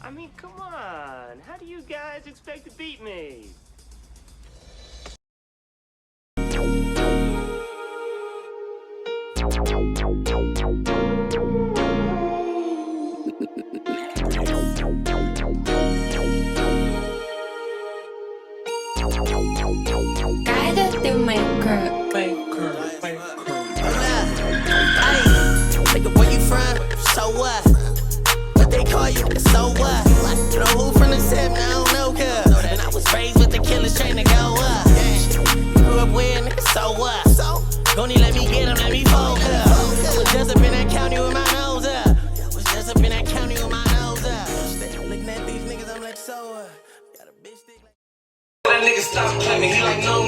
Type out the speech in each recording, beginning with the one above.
I mean, come on. How do you guys expect to beat me? Cállate, maker. Nigga, where you from? So what? What they call you? So what? You know who from the 7? I don't know, cuz. And I was raised with the killers trying to go up. Grew up with nigga, so what? Gon' need let me get him, let me fold up. I was just up in that county with my nose up. Was just up in that county with my nose up. Looking at these niggas, I'm like, so what? Got a bitch stick like. That nigga stop claiming, he like no.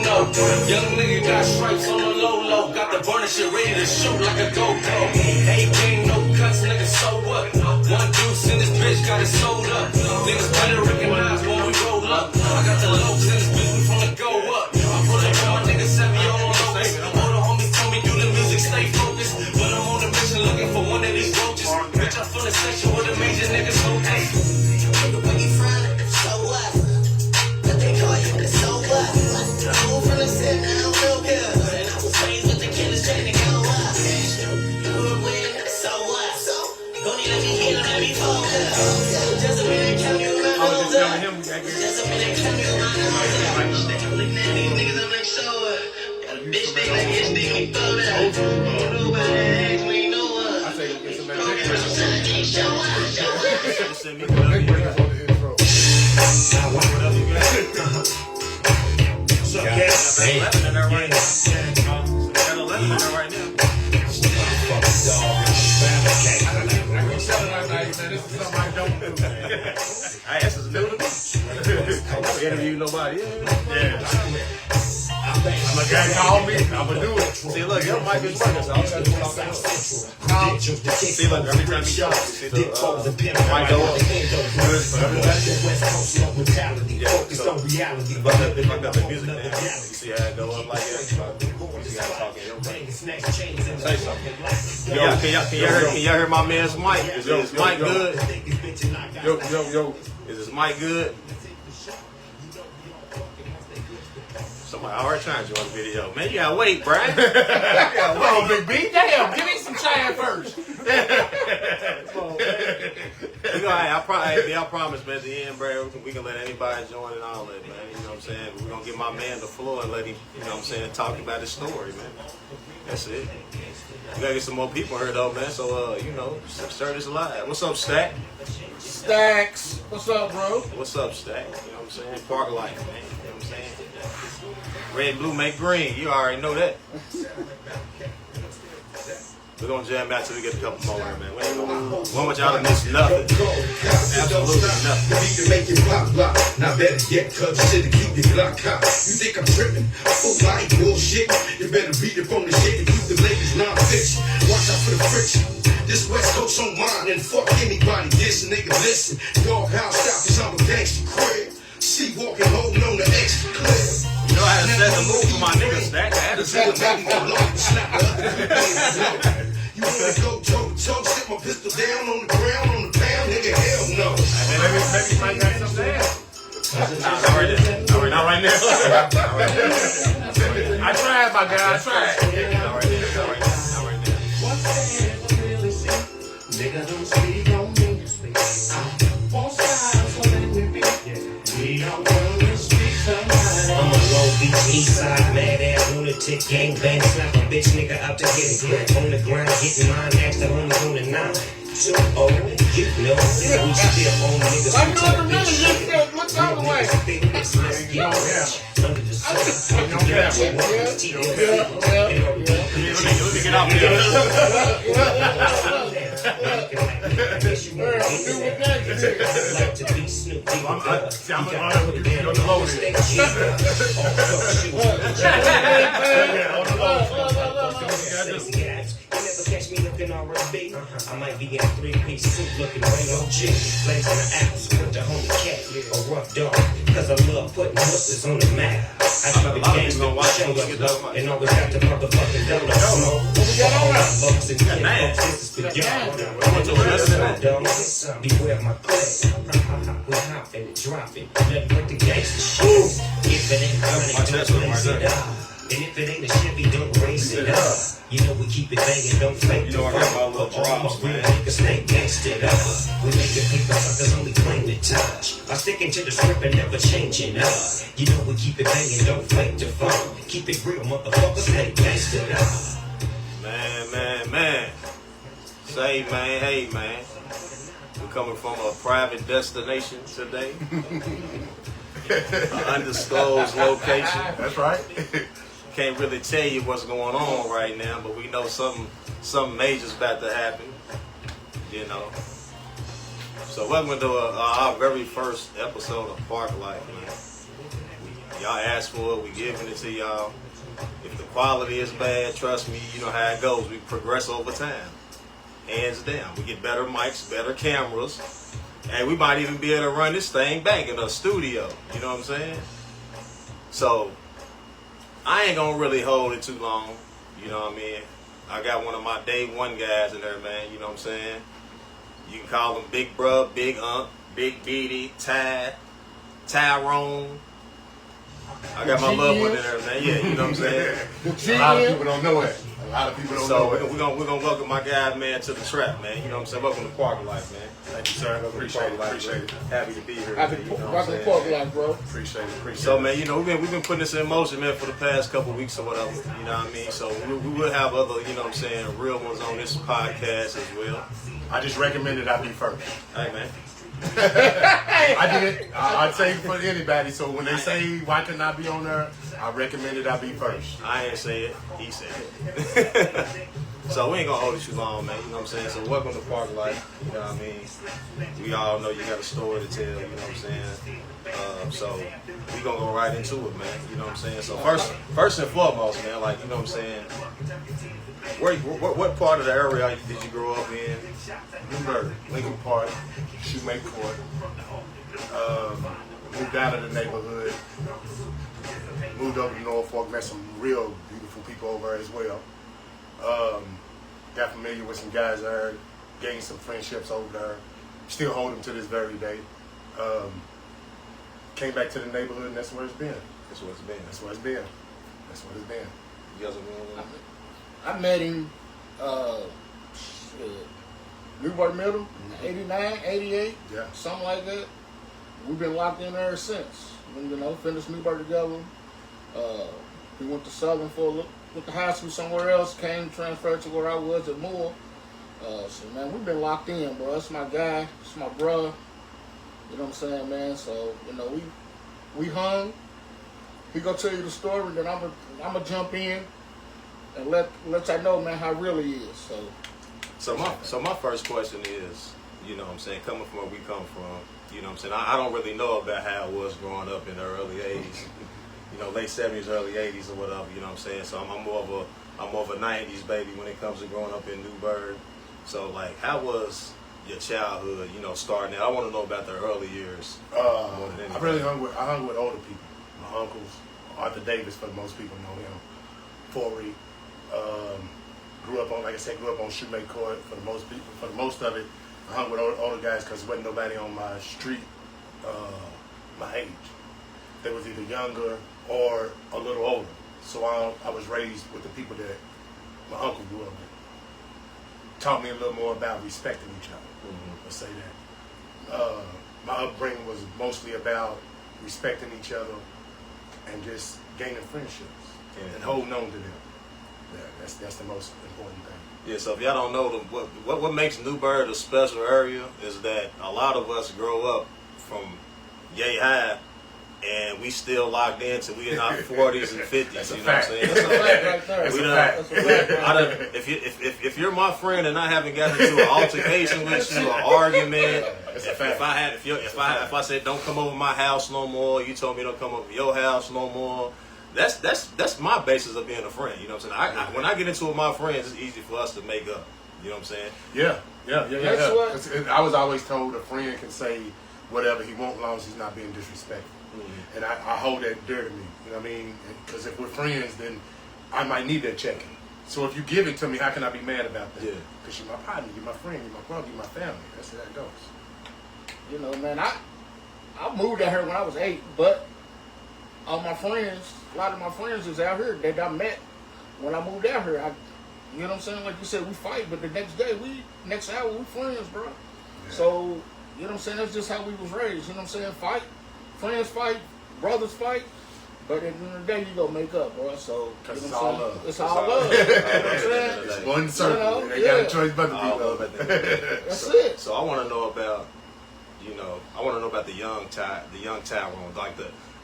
Young nigga got stripes on the low. Got the burner shit ready to shoot like a GoPro. A-game, no cuts, nigga, so what? One deuce in this bitch got it sold up. Niggas better recognize when we roll up. I got the lows in this bitch, we from the go up. I put it on my nigga Savio on locus. All the homies told me do the music, stay focused. But I'm on the mission looking for one of these roaches. Bitch, I'm from the section with a major niggas, okay? Nigga, where you from? So what? What they call you? So what? You know who from the 7? I don't know, cuz. And I was raised with the killers trying to go up. Grew up with nigga, so what? Gon' need let me get him, let me fold up. Just up in that county with my nose up. Just up in that county with my nose up. Looking at these niggas, I'm like, so what? Got a bitch big like his dick, we fold up. Don't know about that ass, we ain't know what. Gon' get some time, can't show up. This is new to me. I never interviewed nobody. I'm a guy call me, I'ma do it. See, look, your mic is working, so I don't got to talk out. See, look, every time you talk, you see the mic go up. If I got the music down, you see how it go up like that? You gotta talk in your brain. Say something. Yo, can y'all hear my man's mic? Is his mic good? Yo. Is his mic good? Somebody already trying to join the video. Man, you gotta wait, Brian. Come on, Big B. Damn, give me some time first. I promise, man, at the end, bro, we can let anybody join and all that, man. You know what I'm saying? We're gonna give my man the floor and let him, you know what I'm saying, talk about his story, man. That's it. We gotta get some more people here, though, man. So, you know, share this live. What's up, Stack? Stacks. What's up, bro? What's up, Stack? You know what I'm saying? Park life, man. You know what I'm saying? Red, blue, make green. You already know that. We're gonna jam out till we get a couple more, man. We don't want y'all to miss nothing. Absolutely nothing. You can make it block. Now better yet, cuz you should keep your Glock hot. You think I'm tripping? Full like bullshit. You better read it from the shit and keep the ladies non-fiction. Watch out for the friction. This West Coast on mine and fuck anybody. This nigga listen. Doghouse style, cause I'm a gangster crib. See walking, holding on the extra clip. You know I had to set the move for my nigga, Stack. I had to set the move. You wanna go toe to toe, sit my pistol down on the ground, on the pound, nigga, hell no. Maybe you might got something there. Not right now. I tried, my guy. I tried. Not right now. Nigga, don't speak on me. I won't stop, so let me be. We don't want to speak tonight. I'm a Long Beach east side, mad ass lunatic, gang bang, slap a bitch nigga out to get a grip. On the grind, getting mine, ask the homies on the 9. Too old, you know, we still own niggas. I know the niggas just look the other way. Under the sun, Get out catch me looking R&B. I might be in a 3-piece suit looking way OG. Blazing the apples with the homie cat. A rough dog, cause I love putting hustlers on the map. I keep it gangsta, show up, and always got the motherfucking dough. Smoke, all my bucks and get folks, this is the young. Beware my clip. We hopping and dropping, nothing but the gangsta shit. If it ain't running, don't lace it up. And if it ain't a Chevy, don't race it up. You know we keep it banging, don't fake the funk. But all my real niggas stay gangsta up. We make it paper suckers only claim to touch. I'm sticking to the script and never changing up. You know we keep it banging, don't fake the funk. Keep it real, motherfuckers, stay gangsta up. Man. Say, man, hey, man. We're coming from a private destination today. An undisclosed location. That's right. Can't really tell you what's going on right now, but we know something major's about to happen. You know. So welcome to our very first episode of Park Life, man. Y'all asked for it, we giving it to y'all. If the quality is bad, trust me, you know how it goes. We progress over time. Hands down. We get better mics, better cameras, and we might even be able to run this thing back in a studio. You know what I'm saying? So I ain't gonna really hold it too long. You know what I mean? I got one of my day one guys in there, man. You know what I'm saying? You can call him Big Bruh, Big Unc, Big Beady, Tyrone. I got my loved one in there, man. Yeah, you know what I'm saying? A lot of people don't know it. A lot of people don't know it. So we're gonna welcome my guy, man, to the trap, man. You know what I'm saying? Welcome to Park Life, man. Thank you, sir. Appreciate it. Happy to be here. Happy man, you know welcome to Park Life, bro. Appreciate it. So, man, you know, we've been putting this in motion, man, for the past couple of weeks or whatever. You know what I mean? So we will have other, you know what I'm saying, real ones on this podcast as well. I just recommended I be first. Hey, man. I did. I'd say for anybody. So when they say why couldn't I be on there, I recommended I be first. I ain't say it. He said it. So we ain't gonna hold it too long, man. You know what I'm saying? So welcome to Park Life. You know what I mean? We all know you got a story to tell. You know what I'm saying? So we gonna go right into it, man. You know what I'm saying? So first and foremost, man, like, you know what I'm saying? What part of the area did you grow up in? Newburgh, Lincoln Park, Shoemake Court. Moved out of the neighborhood. Moved over to Norfolk. Met some real beautiful people over there as well. Got familiar with some guys there. Gained some friendships over there. Still hold them to this very day. Came back to the neighborhood, and that's where it's been. That's what it's been. That's what it's been. That's what it's been. You guys are going I met him, Newburgh Middle, 89, 88, Yeah. something like that. We've been locked in ever since. You know, finished Newburgh together. We went to Southern for a little, went to high school somewhere else, transferred to where I was at Moore. So, man, we've been locked in, bro. That's my guy. That's my brother. You know what I'm saying, man? So, you know, we hung. He gonna tell you the story, then I'm gonna jump in and let y'all know, man, how it really is. So my first question is, you know what I'm saying, coming from where we come from, you know what I'm saying, I don't really know about how it was growing up in the early 80s, you know, late 70s, early 80s or whatever, you know what I'm saying, so I'm more of a 90s baby when it comes to growing up in Newburgh. So, like, how was your childhood, you know, starting out? I want to know about the early years. More than anything. I hung with older people. My uncles, Arthur Davis, for the most people know him. Forey. Grew up on Shoemake Court for the most of it. I hung with older guys because there wasn't nobody on my street my age. They was either younger or a little older. So I was raised with the people that my uncle grew up with. Taught me a little more about respecting each other. Let's say that. My upbringing was mostly about respecting each other and just gaining friendships and holding on to them. Yeah, that's the most important thing. Yeah, so if y'all don't know, what makes Newburgh a special area is that a lot of us grow up from yay high, and we still locked in till we in our 40s and 50s. That's you a know fact. what I'm saying? That's a fact. If you're my friend and I haven't gotten into an altercation with you, an argument, if I said don't come over my house no more, you told me don't come over your house no more. That's my basis of being a friend. You know what I'm saying? When I get into it with my friends, it's easy for us to make up. You know what I'm saying? Yeah. That's what- 'Cause I was always told a friend can say whatever he wants as long as he's not being disrespectful. And I hold that dear to me. You know what I mean? Because if we're friends, then I might need that checking. So if you give it to me, how can I be mad about that? Yeah. Because you're my partner, you're my friend, you're my brother, you're my family. That's how that goes. You know, man, I moved out here when I was 8, but all my friends, a lot of my friends is out here that I met when I moved out here. You know what I'm saying? Like you said, we fight, but the next hour, we friends, bro. Yeah. So, you know what I'm saying? That's just how we was raised. You know what I'm saying? Fight, friends fight, brothers fight. But at the end of the day, you gonna make up, bro. So, Because you it's know all what I'm love. saying? It's all love. You know what I'm saying? It's one circle. You know, They got yeah. a choice but to be All love. love at the end of the day. That's it. So I want to know about, the young Tyrone,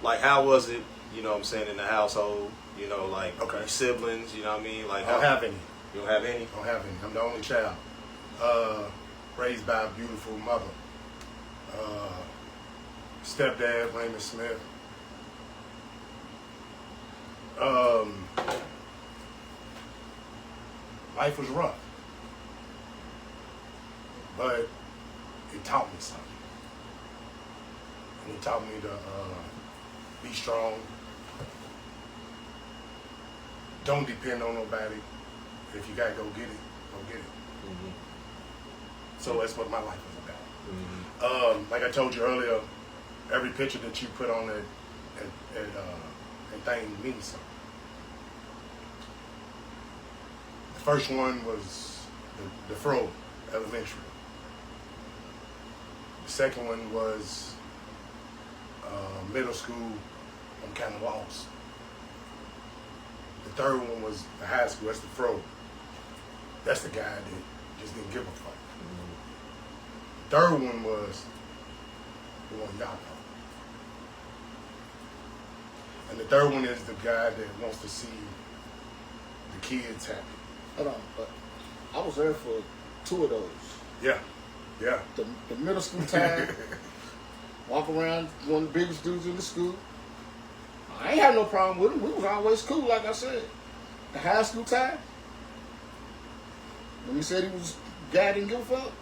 like how was it, you know what I'm saying, in the household, you know, like your siblings, you know what I mean, like I don't have any. You don't have any? I don't have any. I'm the only child. Raised by a beautiful mother. Stepdad, Raymond Smith. Life was rough. But it taught me something. And it taught me to be strong. Don't depend on nobody. If you gotta go get it, go get it. Mm-hmm. So that's what my life was about. Mm-hmm. Like I told you earlier, every picture that you put on that thing means something. The first one was the Fro Elementary. The second one was middle school. I'm kind of lost. The third one was the high school. That's the Fro. That's the guy that just didn't give a fuck. The third one was the one y'all know. And the third one is the guy that wants to see the kids happy. Hold on, but I was there for 2 of those. Yeah, yeah. The middle school time, walk around, one of the biggest dudes in the school. I ain't had no problem with him. We was always cool, like I said. The high school time, when he said he was guy didn't give a fuck,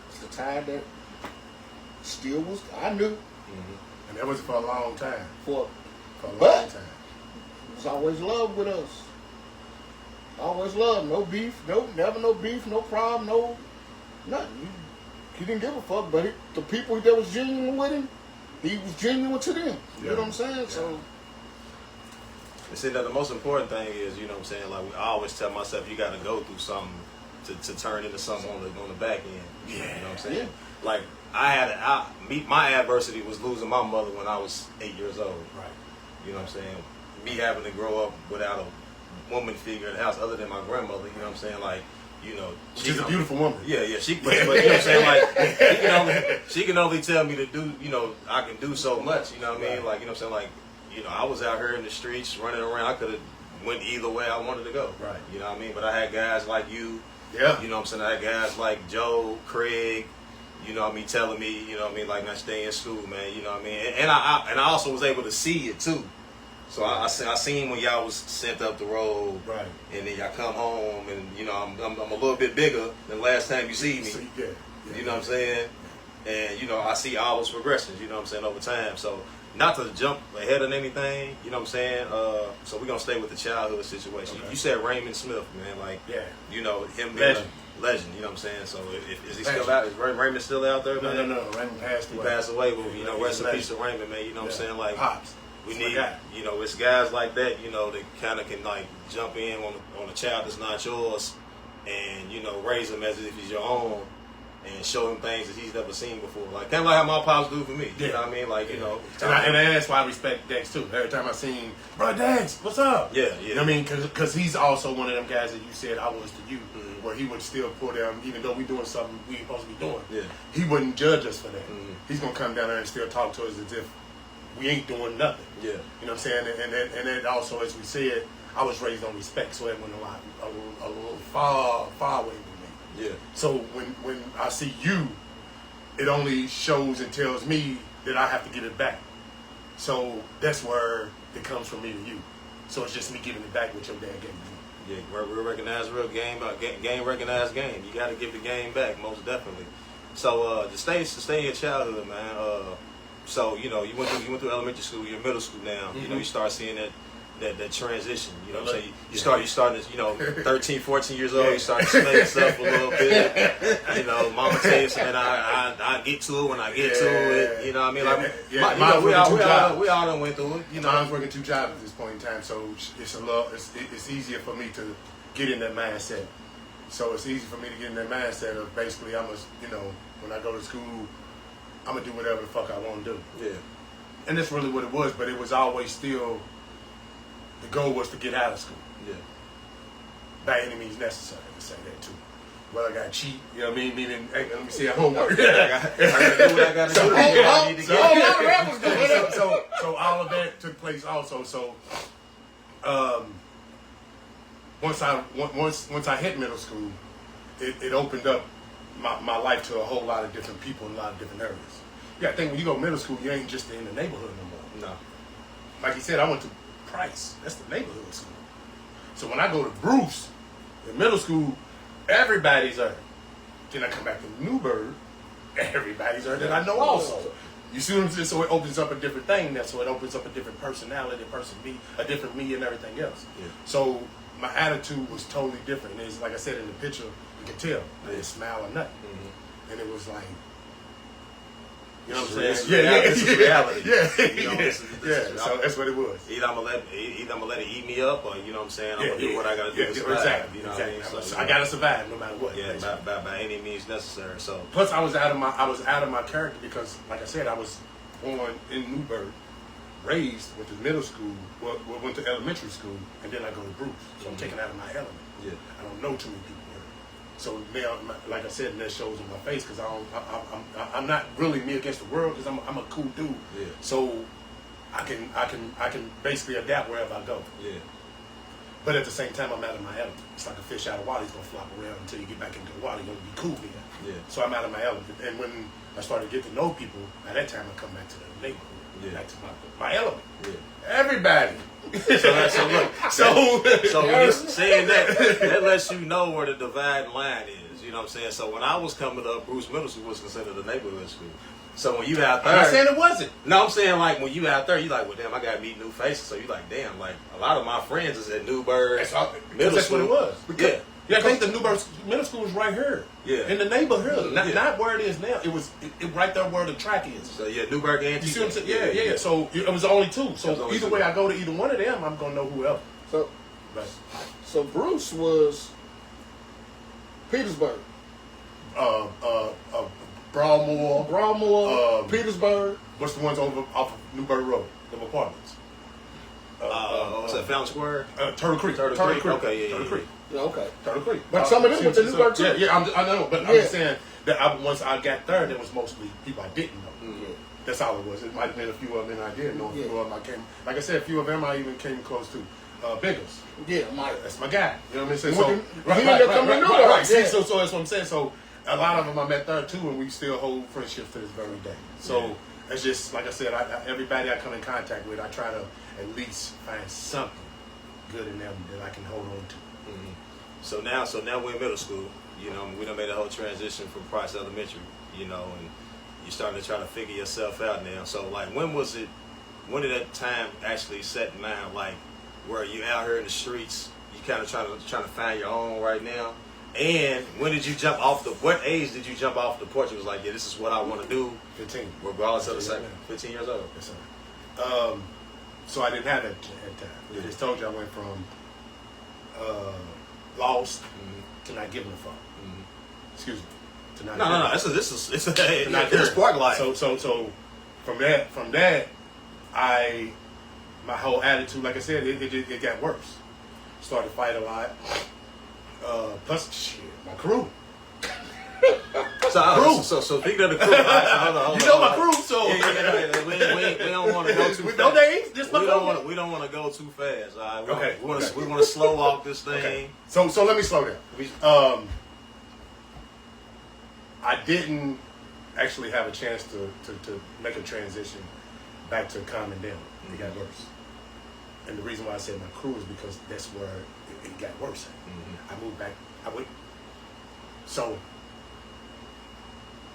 it's the time that still was, I knew. Mm-hmm. And that was for a long time. For a long but time. it was always love with us. Always love, no beef, never no beef, no problem, no nothing. He didn't give a fuck, but the people that was genuine with him, he was genuine to them. You know what I'm saying? Yeah. So. You see, that the most important thing is, you know what I'm saying, like I always tell myself, you got to go through something to turn into something on the back end. Yeah. You know what I'm saying? Yeah. Like my adversity was losing my mother when I was 8 years old. Right. You know what I'm saying? Me having to grow up without a woman figure in the house other than my grandmother. You know what I'm saying? Like, you know, She's a beautiful woman. Yeah. But you know what I'm saying? Like, she can only tell me to do. You know, I can do so much. You know what I mean? Right. Like, you know what I'm saying? Like, you know, I was out here in the streets running around. I could have went either way I wanted to go. Right. You know what I mean? But I had guys like you. Yeah. You know what I'm saying? I had guys like Joe, Craig. You know what I mean? Telling me, you know what I mean? Like, not stay in school, man. You know what I mean? And I also was able to see it too. So I seen when y'all was sent up the road, Right. And then y'all come home, and you know I'm a little bit bigger than last time you see me. So, yeah. You know what I'm saying? And you know I see all those progressions. You know what I'm saying over time. So not to jump ahead of anything. You know what I'm saying? So we're gonna stay with the childhood situation. Okay. You said Raymond Smith, man. Like, Yeah. you know him being Legend. a legend. You know what I'm saying? So is he still Legend. out? Is Raymond still out there, man? No. Raymond passed He away. passed away, but you know, rest in Legend. peace to Raymond, man. You know what I'm saying? Like, Pops. we That's my need, guy. you know, it's guys like that, you know, that kind of can like jump in on a child that's not yours, and you know, raise him as if he's your own, and show him things that he's never seen before. Like kind of like how my pops do for me. You know what I mean? Like you know, And that's why I respect Dex too. Every time I seen, bro, Dex, what's up? Yeah. You know what I mean? Because he's also one of them guys that you said I was to you, where he would still put them, even though we doing something we ain't supposed to be doing. Yeah. He wouldn't judge us for that. Mhm. He's gonna come down there and still talk to us as if we ain't doing nothing. Yeah. You know what I'm saying? And then also, as we said, I was raised on respect, so it went a little far away from me. Yeah. So when I see you, it only shows and tells me that I have to give it back. So that's where it comes from me to you. So it's just me giving it back what your dad gave me. Yeah, real recognized real game, game recognized game. You got to give the game back, most definitely. So to stay in your childhood, man. So you know, you went through elementary school, you're in middle school now. You know, you start seeing that transition. You know what I'm saying? You starting to, you know, 13, 14 years old, you start to smell yourself a little bit. You know, mama tell you something, I get to it when I get to it. You know what I mean? Like, we all done went through it. You know, Mom's working 2 jobs at this point in time, so it's easier for me to get in that mindset. So it's easy for me to get in that mindset of basically when I go to school, I'm gonna do whatever the fuck I want to do. Yeah. And that's really what it was, but it was always still, the goal was to get out of school. Yeah. By any means necessary, to say that too. Well, I got to cheat, you know what I mean? Meaning, hey, let me see our homework. I gotta do what I gotta do. So all of that took place also. So once I hit middle school, it opened up my life to a whole lot of different people in a lot of different areas. Yeah, I think when you go to middle school, you ain't just in the neighborhood no more. No. Like you said, I went to Price. That's the neighborhood school. So when I go to Bruce, in middle school, everybody's there. Then I come back to Newburgh, everybody's there that I know also. You see what I'm saying? So it opens up a different thing there. So it opens up a different personality, a different me and everything else. Yeah. So my attitude was totally different. It's like I said in the picture, you can tell. I didn't smile or nothing. Mm-hmm. And it was like, you know what I'm saying? This is reality. Yeah. You know, this is, so that's what it was. Either I'm gonna let it eat me up, or you know what I'm saying, I'm gonna do what I gotta do to survive. Exactly. You know what I mean? So I gotta survive no matter what. Yeah, by any means necessary. So plus I was out of my character because, like I said, I was born in Newburgh, raised, went to middle school, went to elementary school, and then I go to Bruce. So I'm taken out of my element. Yeah. I don't know too many people. So now, like I said, that shows in my face because I'm not really me against the world because I'm a cool dude. Yeah. So I can basically adapt wherever I go. Yeah. But at the same time, I'm out of my element. It's like a fish out of water. He's gonna flop around until you get back into the water. You're gonna be cool then. Yeah. So I'm out of my element. And when I started to get to know people, at that time I come back to the neighborhood. Yeah. Back to my element. Yeah. Everybody. So when you're saying that lets you know where the dividing line is. You know what I'm saying? So when I was coming up, Bruce Middle School was considered a neighborhood school. So when you out there, I'm not saying it wasn't. No, I'm saying like when you out there, you like, well, damn, I gotta meet new faces. So you like, damn, like a lot of my friends is at Newburgh Middle School. What it was. Yeah. Yeah, I think the Newburgh Middle School was right here. Yeah. In the neighborhood. Not where it is now. It was right there where the track is. So yeah, Newburgh and you see what I'm saying? Yeah. So it was only 2. So either way I go to either one of them, I'm gonna know whoever. So Bruce was Petersburg. Broadmoor, Petersburg. What's the ones off of Newburgh Road? Them apartments. What's that, Fountain Square? Turtle Creek. Turtle Creek. Okay, Turtle Creek. Yeah, okay. Turtle Creek. But some of them went to Newburgh too. Yeah, I know. But I'm just saying that once I got there, there was mostly people I didn't know. Mm-hmm. That's all it was. It might have been a few of them I did know. A few of them I came. Like I said, a few of them I even came close to. Biggles. Yeah, Mike. That's my guy. You know what I'm saying? Right. So that's what I'm saying. So a lot of them I met there too, and we still hold friendships to this very day. So it's just like I said, everybody I come in contact with, I try to at least find something good in them that I can hold on to. Mm-hmm. So now we're in middle school. You know, we done made a whole transition from Price Elementary. You know, and you're starting to try to figure yourself out now. So like, when did that time actually set in mind? Like, where you out here in the streets, you kind of trying to find your own right now. And when did you jump off what age did you jump off the porch? It was like, yeah, this is what I want to do. 15. Regardless of the second. 15 years old. Yes, sir. So I didn't have that at that time. I just told you I went from lost to not giving a fuck. Excuse me. To not no. It's spark life. So from that, my whole attitude, like I said, it got worse. Started to fight a lot. Plus, shit, my crew. So speaking of the crew, hold on. You know my crew, so we don't want to go too fast. No names, just my crew. We don't want to go too fast. All right? Okay. We want to slow walk this thing. Okay. So let me slow down. I didn't actually have a chance to make a transition back to calming down. It got worse. And the reason why I said my crew is because that's where it got worse. I moved back. So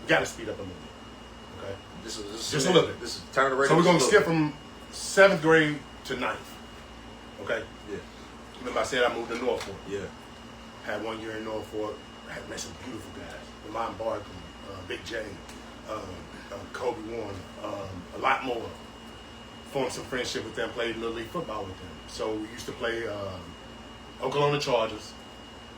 we got to speed up a little bit. Okay. This is Just a little bit. This is turn the radio. So we're gonna just a skip little from 7th grade to 9th. Okay. bit. Yeah. Remember I said I moved to Norfolk. Yeah. Had 1 year in Norfolk. Had met some beautiful guys. Lamont Barkley, Big J, Kobe Warner, a lot more. Formed some friendship with them. Played Little League football with them. So we used to play Oklahoma Chargers.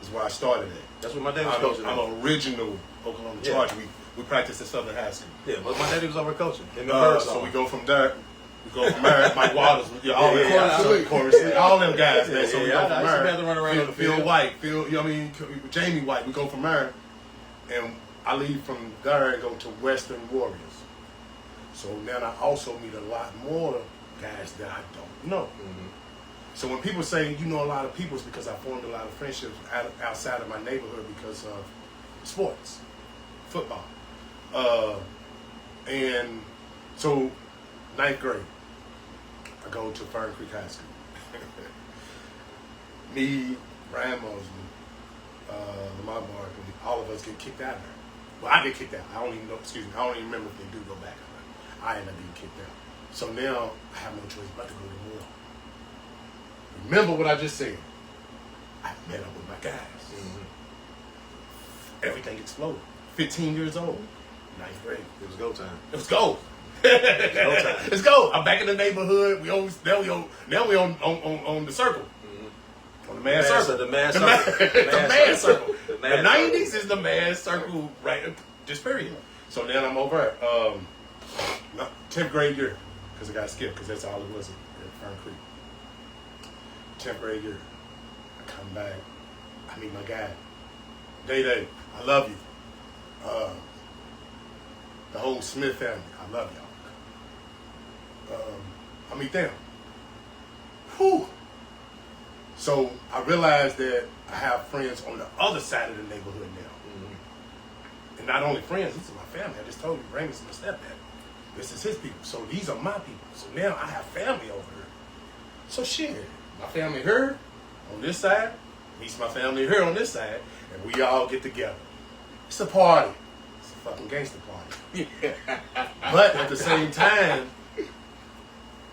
Is where I started at. That's what my dad was coaching. I'm an original Oklahoma Charger. We practiced at Southern High School. Yeah, but my daddy was over coaching. In the bird So song. we go from there. Mike Waters, all them yeah. Corey, all them guys, man. So we Yeah, go from I used to be able to run around there. on the field. Phil White, Jamie White. We go from there, and I leave from there and go to Western Warriors. So then I also meet a lot more guys that I don't know. Mm-hmm. So when people say you know a lot of people, it's because I formed a lot of friendships outside of my neighborhood because of sports, football, and so 9th grade, I go to Fern Creek High School. Me, Ryan Mosley, Lamont Barkley, all of us get kicked out of there. Well, I get kicked out. I don't even know. Excuse me. I don't even remember if they do go back. I ended up being kicked out. So now I have no choice but to go to Moore. Remember what I just said. I met up with my guys. Mm-hmm. Everything exploded. 15 years old, 9th grade. It was go time. Let's go. Let's go. I'm back in the neighborhood. Now we on the circle. Mm-hmm. On the mad circle. The mad circle. The mad circle. The The mad 90s circle. is the mad circle, right? Just period. So then I'm over at 10th grade year, because I got skipped, because that's all it was at Fern Creek. 10th grade year. I come back. I meet my guy. Day, I love you. The whole Smith family, I love y'all. I meet them. Whew. So I realized that I have friends on the other side of the neighborhood now. Mm-hmm. And not only friends, this is my family. I just told you, Raymond's my stepdad. This is his people. So these are my people. So now I have family over here. So shit, my family here on this side meets my family here on this side, and we all get together. It's a party. It's a fucking gangster party. But at the same time,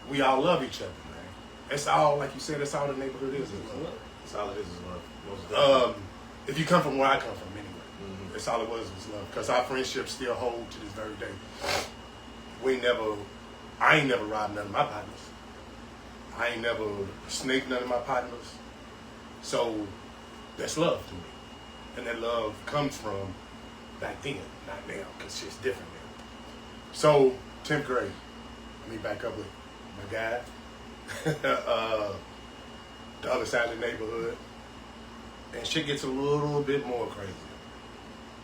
we all love each other, man. It's all, like you said, that's all the neighborhood is. That's all it is love. Most definitely. If you come from where I come from, anyway, Mm-hmm. that's all it was love. Because our friendship still hold to this very day. I ain't never robbed none of my partners. I ain't never snaked none of my partners. So that's love to me. And that love comes from back then, not now, because shit's different now. So, 10th grade, let me back up with my guy. The other side of the neighborhood. And shit gets a little bit more crazy.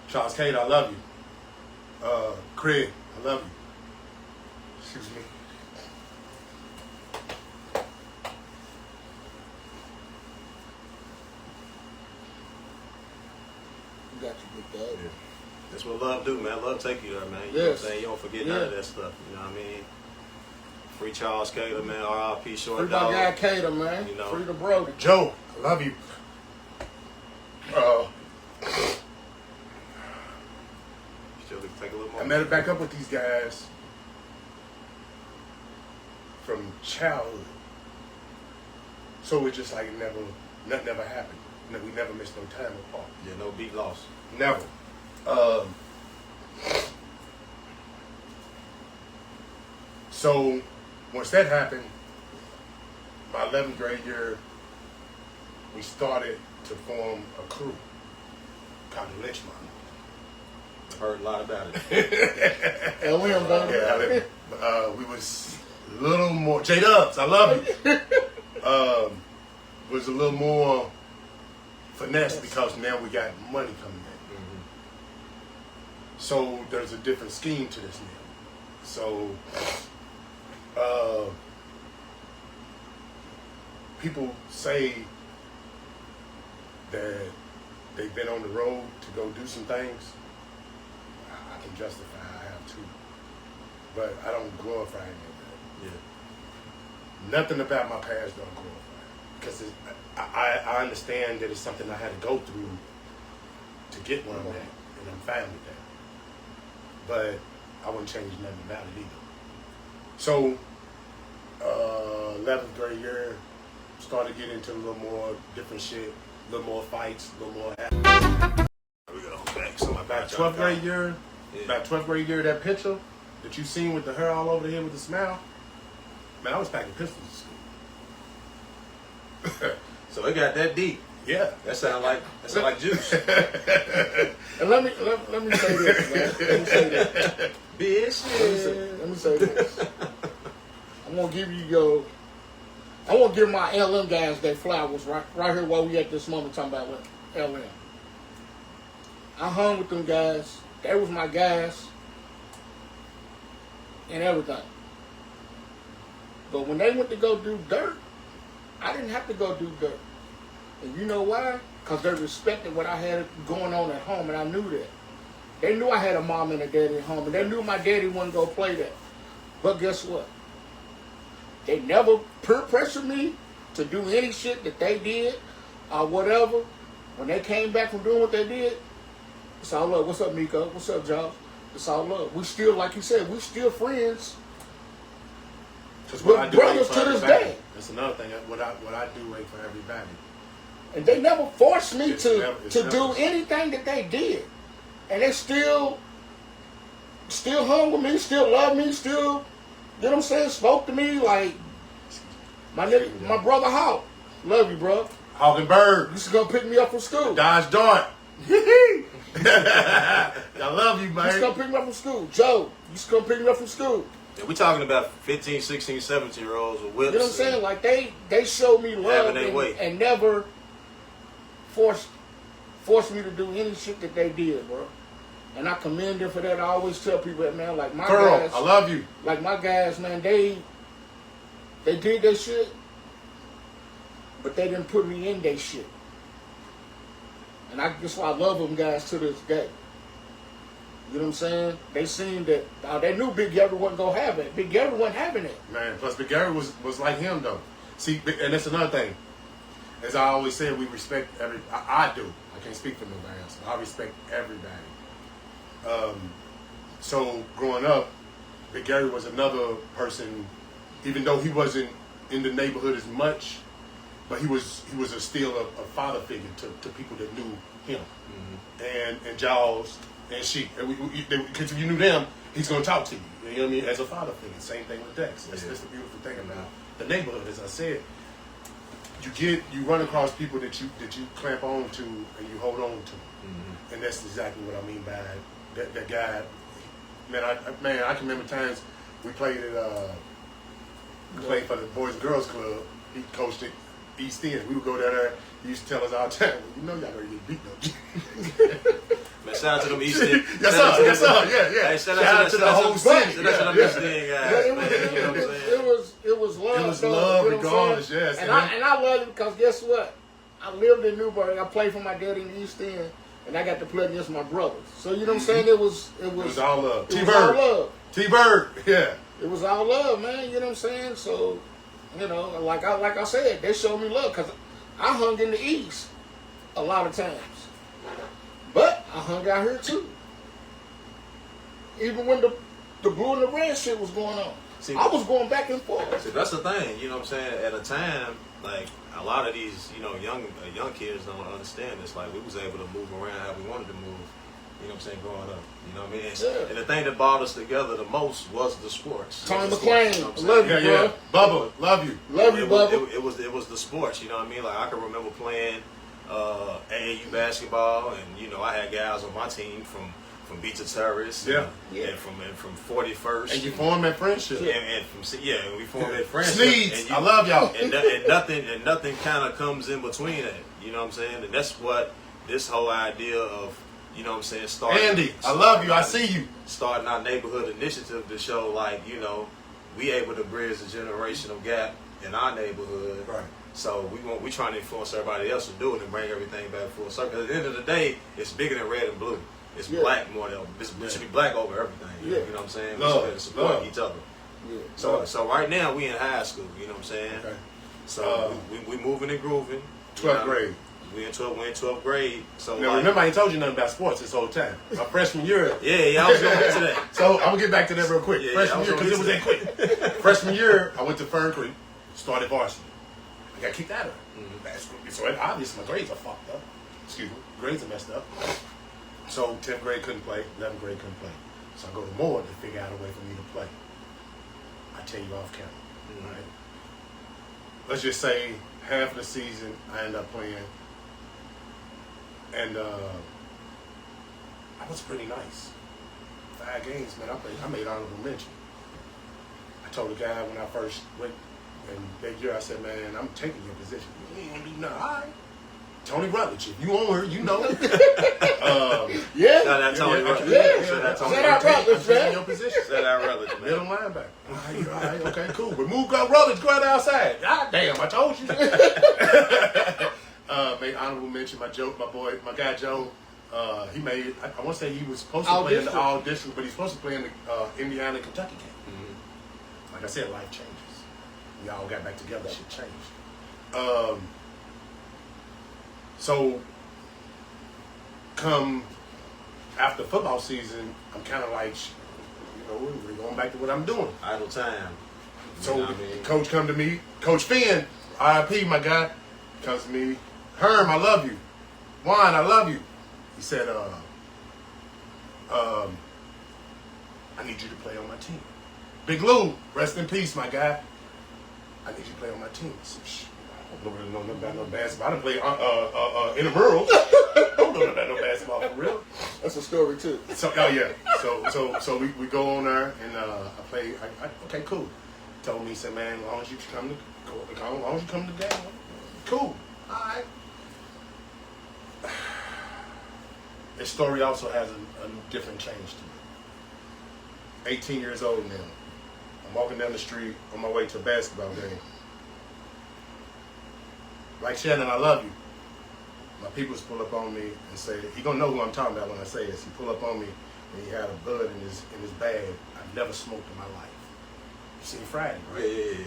Charles Cade, I love you. Craig, I love you. Excuse me. You got you picked up. That's what love do, man. Love take you there, man. You know what I'm saying? You don't forget none of that stuff. You know what I mean? Free Charles Cater, man. R.I.P. Short Free my Dog. guy Cater, man. You know. Free the Brody. Joe, I love you. Still take a little more. I met it back up with these guys from childhood. So it's just like nothing ever happened. We never missed no time apart. Yeah, no beat loss. Never. So once that happened, my 11th grade year, we started to form a crew called the Lynch Mob. I heard a lot about it. And we are baby. Yeah, we was a little more J-Dubs, I love you. Was a little more finesse because now we got money coming in. Mm-hmm. So there's a different scheme to this now. So people say that they've been on the road to go do some things. I can justify I have too. But I don't glorify any of that. Yeah. Nothing about my past don't glorify it. Because I understand that it's something I had to go through to get where I'm at. And I'm fine with that. But I wouldn't change nothing about it either. So, 11th grade year, started getting into a little more different shit, a little more fights, a little more. We go back. So About 12th grade year, that picture that you seen with the hair all over the head with the smile, man, I was packing pistols at school. So it got that deep. Yeah, That sound like juice. And let me say this, man. Let me say this. Bitch. Let me say this. I'm gonna give my LM guys their flowers right here while we at this moment talking about what LM. I hung with them guys. They was my guys and everything. But when they went to go do dirt, I didn't have to go do dirt. And you know why? Because they respected what I had going on at home, and I knew that. They knew I had a mom and a daddy at home, and they knew my daddy wouldn't go play that. But guess what? They never peer pressured me to do any shit that they did or whatever. When they came back from doing what they did, it's all love. What's up, Nico? What's up, Josh? It's all love. We still, like you said, we still friends. We're brothers to this day. That's another thing. What I do ain't for everybody. And they never forced me to do anything that they did. And they still hung with me, still loved me, still, you know what I'm saying, spoke to me like my brother Hawk. Love you, bro. Hawk and Bird. You used to go pick me up from school. Dodge Dart. I love you, man. You used to come pick me up from school. Joe, you used to come pick me up from school. Yeah, we talking about 15, 16, 17-year-olds with whips. You know what I'm saying? Like they showed me love and never forced me to do any shit that they did, bro. And I commend them for that. I always tell people that, man, like my guys, I love you. Like my guys, man, they did their shit, but they didn't put me in their shit. And that's why I love them guys to this day. You know what I'm saying? They seen that they knew Big Gary wasn't gonna have it. Big Gary wasn't having it. Man, plus Big Gary was like him though. See, and that's another thing. As I always say, we respect I do. I can't speak for nobody else. I respect everybody. So growing up, Big Gary was another person, even though he wasn't in the neighborhood as much, but he was still a father figure to people that knew him. Mm-hmm. And Jaws and Sheik. Because if you knew them, he's gonna talk to you. You know what I mean? As a father figure. Same thing with Dex. That's the beautiful thing about the neighborhood, as I said. You run across people that you clamp on to and you hold on to, and that's exactly what I mean by that guy. Man, I can remember times we played for the Boys and Girls Club. He coached at East End. We would go down there. He used to tell us all the time, you know y'all gonna get beat, don't you? Man, shout out to them East End. Yes, sir. Yeah. Hey, shout out to the whole city. Shout out to them East End guys. It was love. It was love, regardless. Yes. And I love it because guess what? I lived in Newburgh. I played for my daddy in the East End, and I got to play against my brothers. So you know what I'm saying? It was all love. T-Bird. T-Bird. Yeah. It was all love, man. You know what I'm saying? So, you know, like I said, they showed me love because I hung in the East a lot of times. But I hung out here too. Even when the blue and the red shit was going on. See, I was going back and forth. See, that's the thing, you know what I'm saying? At a time, like, a lot of these, young kids don't understand this. Like, we was able to move around how we wanted to move, you know what I'm saying, growing up. You know what I mean? Yeah. And the thing that brought us together the most was the sports. Tom McClain, love you, bro. Yeah. Bubba, love you. Love you, Bubba. It was the sports, you know what I mean? Like, I can remember playing AAU basketball, and, I had guys on my team from Beach Terrace, and from 41st, and you formed that friendship, and we formed that friendship. Sneeds, I love y'all, and nothing kind of comes in between that. You know what I'm saying? And that's what this whole idea of, you know what I'm saying, Andy, I love you. I see you. Starting our neighborhood initiative to show, like, we able to bridge the generational gap in our neighborhood. Right. So we trying to influence everybody else to do it and bring everything back full circle. At the end of the day, it's bigger than red and blue. It's black more than it should be black over everything. You know what I'm saying? We should support each other. Yeah. So right now we in high school. You know what I'm saying? Okay. So we moving and grooving. 12th grade. We in 12th grade. So Now, remember, I ain't told you nothing about sports this whole time. My freshman year. Yeah, I was going to get to that. So I'm gonna get back to that real quick. Yeah, Freshman year, because it was that quick. Freshman year, I went to Fern Creek, started varsity. I got kicked out of it. So obviously my grades are fucked up. Excuse me, grades are messed up. So 10th grade couldn't play, 11th grade couldn't play. So I go to Moore to figure out a way for me to play. I tell you off camera, right? Let's just say half of the season I end up playing, and I was pretty nice. 5 games, man. I made honorable mention. I told the guy when I first went, and that year I said, man, I'm taking your position. You ain't gonna do nothing. All right. Tony Rutledge, if you on her, you know. Yeah. Shout out Tony Rutledge. Yeah. Shout out Tony Shout out Rutledge. Rutledge, taking man. your position. Shout out Rutledge, man. Middle linebacker. All right, okay, cool. Remove Rutledge, go outside. God damn, I told you. Made honorable mention. My guy Joe. He made. I want to say he was supposed to play in the all district, but he's supposed to play in the Indiana Kentucky game. Like I said, life changes. We all got back together. Shit changed. So, come after football season, I'm kind of like, we're going back to what I'm doing. Idle time. So, You know what I mean? coach come to me, Coach Finn, RIP, my guy, comes to me, Herm, I love you. Juan, I love you. He said, I need you to play on my team. Big Lou, rest in peace, my guy. I need you to play on my team. I said, shh. I don't really know nothing about no basketball. I done play intramural. I don't know nothing about no basketball for real. That's a story too. So yeah. So we go on there and I play. Okay, cool. Told me, he said, man, as long as you come to the game, cool. All right. This story also has a different change to it. 18 years old now. I'm walking down the street on my way to a basketball game. Like Shannon, I love you. My peoples pull up on me and say, he gonna know who I'm talking about when I say this. He pull up on me and he had a bud in his bag. I've never smoked in my life. You seen Friday, right? Yeah.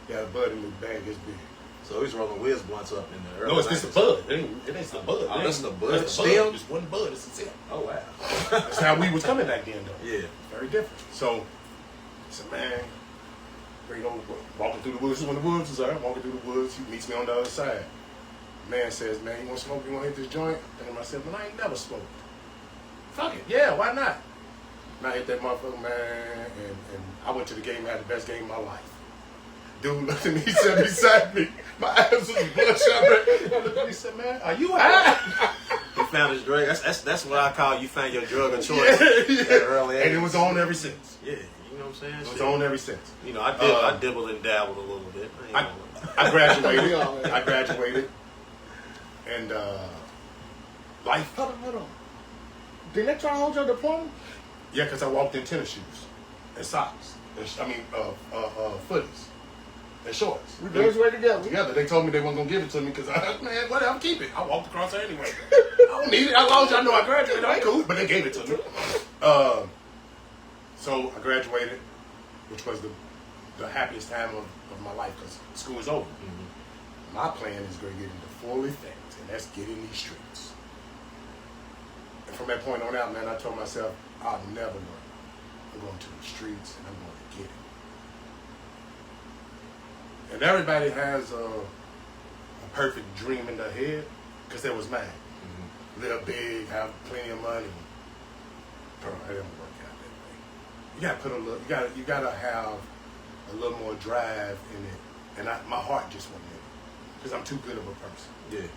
He had a bud in his bag this big. So he's rolling whiz blunts up in the early No, it's just a 90s. bud. It ain't the bud. Oh, that's the bud. That's the Stem? bud. Just one bud. It's a stem. Oh, wow. That's how we was coming back then, though. Yeah. Very different. So, I said, man, walking through the woods. This is when the woods was there. Walking through the woods. He meets me on the other side. Man says, man, you want to smoke? You want to hit this joint? I think to myself, man, I ain't never smoked. Fuck it. Yeah, why not? And I hit that motherfucker, man, and I went to the game and had the best game of my life. Dude looked at me, he said beside me, my ass was bloodshot. He said, man, are you high? He found his drug. That's what I call you found your drug of choice. At early age. And it was on ever since. Yeah, you know what I'm saying? It was on ever since. You know, I dibbled and dabbled a little bit. I graduated. I graduated. And life. Hold on. Didn't they try to hold your diploma? Yeah, because I walked in tennis shoes and socks. Footies and shorts. We graduated together. They told me they weren't going to give it to me because, man, whatever, keep it. I walked across there anyway. I don't need it. As long as y'all know I graduated, I'm cool. But they gave it to me. So I graduated, which was the happiest time of my life because school is over. Mm-hmm. My plan is going to get into full effect, and that's get in these streets. And from that point on out, man, I told myself, I'll never learn. I'm going to the streets, and I'm going to get it. And everybody has a perfect dream in their head, because that was mine. Mm-hmm. Live big, have plenty of money. Bro, it don't work out that way. You gotta put a little. You gotta have a little more drive in it. And my heart just wasn't in it, because I'm too good of a person. Yeah.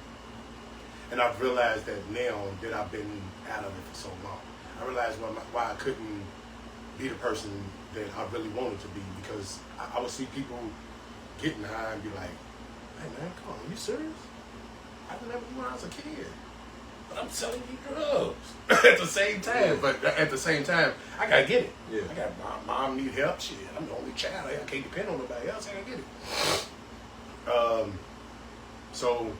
And I've realized that now that I've been out of it for so long. I realized why I couldn't be the person that I really wanted to be, because I would see people getting high and be like, hey man, come on, you serious? I remember when I was a kid. But I'm selling you drugs at the same time. But at the same time, I gotta get it. Yeah. I got my mom need help. Shit, I'm the only child. I can't depend on nobody else. I gotta get it. So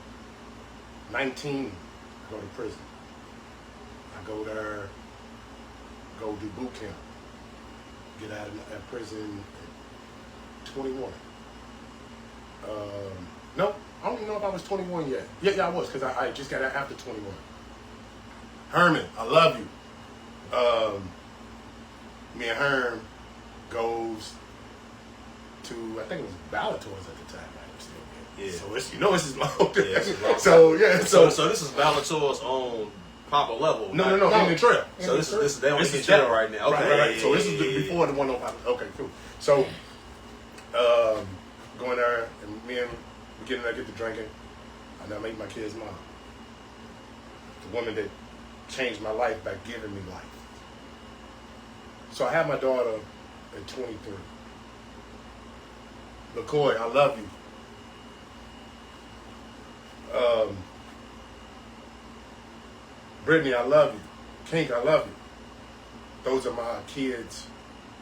19, I go to prison. I go there, go do boot camp. Get out of prison at 21. No, I don't even know if I was 21 yet. Yeah, I was, because I just got out after 21. Herman, I love you. Me and Herm goes to, I think it was Ballatours at the time. Yeah. So it's, this is long. Yeah, this is long. So yeah, So this is Ballatours on proper level. No, in the trail. So this is they on the trail right now. Okay. Right. So this is before the 105. Okay, cool. So going there and me and we getting there, get to drinking, and I meet my kid's mom. The woman that changed my life by giving me life. So I had my daughter at 23. LaCoy, I love you. Brittany, I love you. Kink, I love you. Those are my kids'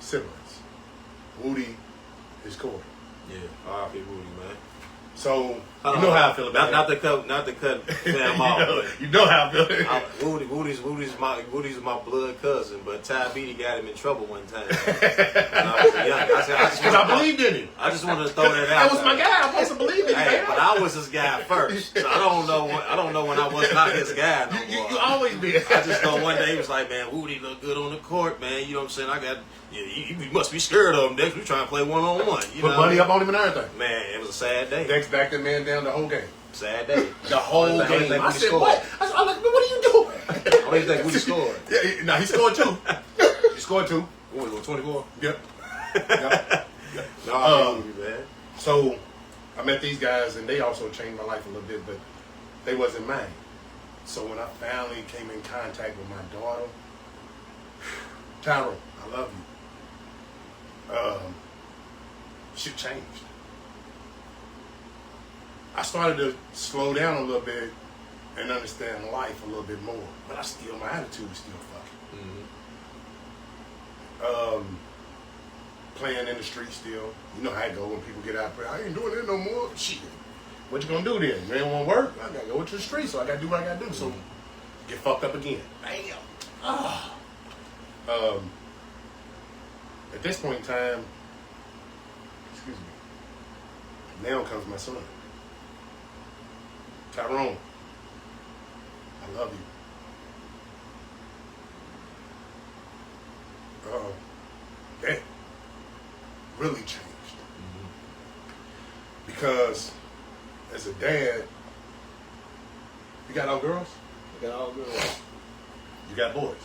siblings. Woody is Corey. Yeah, R.I.P. Woody, man. So you know how I feel about it. Not to cut fam off. You know how I feel. Woody's my blood cousin, but Tybeedy got him in trouble one time when I was young. Because I believed in him. I just wanted to throw that out. That was my guy. I'm supposed to believe in him. Hey, but I was his guy first, so I don't know when I was not his guy no more. You always be. I just know one day he was like, man, Woody look good on the court, man. You know what I'm saying? You must be scared of him, Dex. We trying to play one-on-one. Put money up on him and everything. Man, it was a sad day. Dex backed that man down the whole game. Sad day. The whole game. I said, what? I was like, what are you doing? What do you think Woody scored? Yeah, he scored 2. He scored 2. What was it, 24? Yep. No, man. So I met these guys, and they also changed my life a little bit, but they wasn't mine. So when I finally came in contact with my daughter, Tyrone, I love you. Shit changed. I started to slow down a little bit and understand life a little bit more, but my attitude was still fucking. Mm-hmm. Playing in the street still. You know how it go when people get out there. I ain't doing it no more. Shit. What you gonna do then? You ain't wanna work? I gotta go to the street, so I gotta do what I gotta do. So get fucked up again. Bam. At this point in time, excuse me, now comes my son. Tyrone, I love you. That really changed. Because as a dad, you got all girls? I got all girls. You got boys.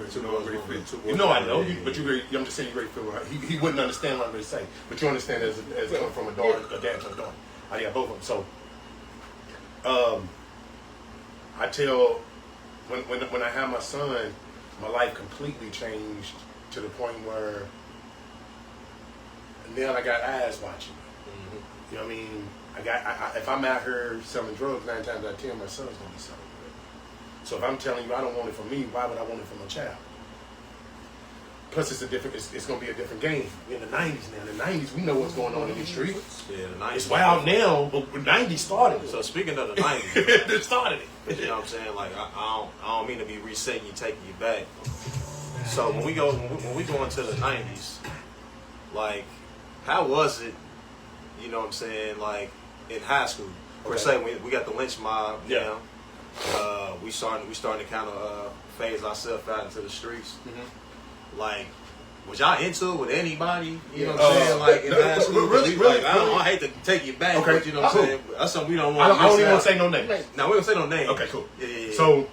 So Two boys. you know I know, but I'm just saying you ready to feel right. He wouldn't understand what I'm going to say. But you understand as coming from a dad to a daughter. I got both of them. So I tell when I had my son, my life completely changed to the point where now I got eyes watching. You know what I mean? If I'm out here selling drugs, 9 times out of 10, my son's gonna be selling drugs. So if I'm telling you I don't want it for me, why would I want it for my child? Plus, it's gonna be a different game. We're in the 90s now. In the 90s, we know what's going on in these streets. Yeah, the 90s. It's wild now, but the 90s started it. So speaking of the 90s, They started it. you know what I'm saying? Like I don't mean to be resetting you, taking you back. So when we go into the 90s, like how was it? You know what I'm saying? Like in high school, per se, we got the lynch mob. Yeah. You know? We starting to kind of phase ourselves out into the streets. Mm-hmm. Like, was y'all into it with anybody? You know what I'm saying? Like in high school, really, like, I hate to take you back, Okay. but you know what I'm saying? That's something we don't want. I don't even want to say no names. No, we don't say no names. Okay, cool. Yeah. So,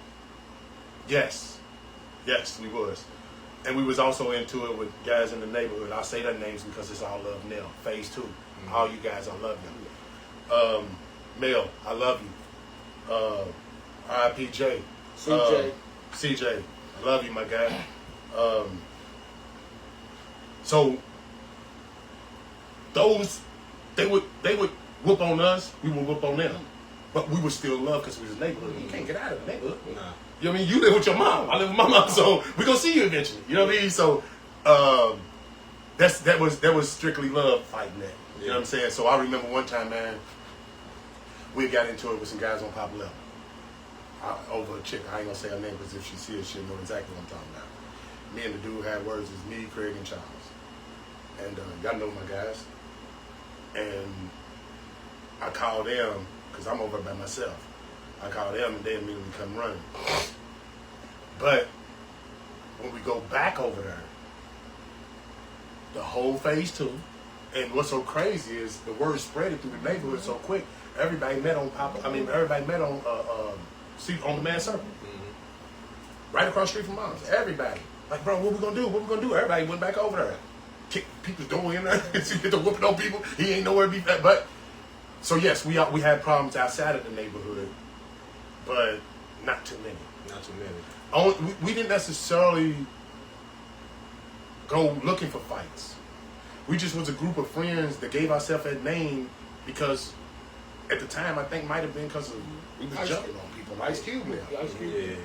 yes, we was. And we was also into it with guys in the neighborhood. I'll say their names because it's all love now. Phase 2. Mm-hmm. All you guys, I love you. Mel, I love you. IPJ. CJ, I love you, my guy. So, they would whoop on us, we would whoop on them. But we would still love because we was neighborhood. You can't get out of the neighborhood. Nah. You know what I mean? You live with your mom. I live with my mom, so we gonna see you eventually. You know what I mean? So that was strictly love fighting that. You know what I'm saying? So I remember one time, man, we got into it with some guys on Pop Level. Over a chick. I ain't gonna say her name because if she sees it, she'll know exactly what I'm talking about. Me and the dude had words. It's me, Craig, and Charles. And y'all know my guys. And I call them, because I'm over by myself. I call them and they immediately come running. But when we go back over there, the whole phase 2, and what's so crazy is the word spread through the neighborhood so quick. Everybody met on everybody met on on the Man Circle, right across the street from Mom's. Everybody like, bro, what we gonna do? What we gonna do? Everybody went back over there, kicked people's door in there, get to whooping on people. He ain't nowhere to be at. But so yes, we had problems outside of the neighborhood, but not too many. Not too many. We didn't necessarily go looking for fights. We just was a group of friends that gave ourselves that name because at the time I think might have been because we was jumping on people. Ice Cube now. Yeah.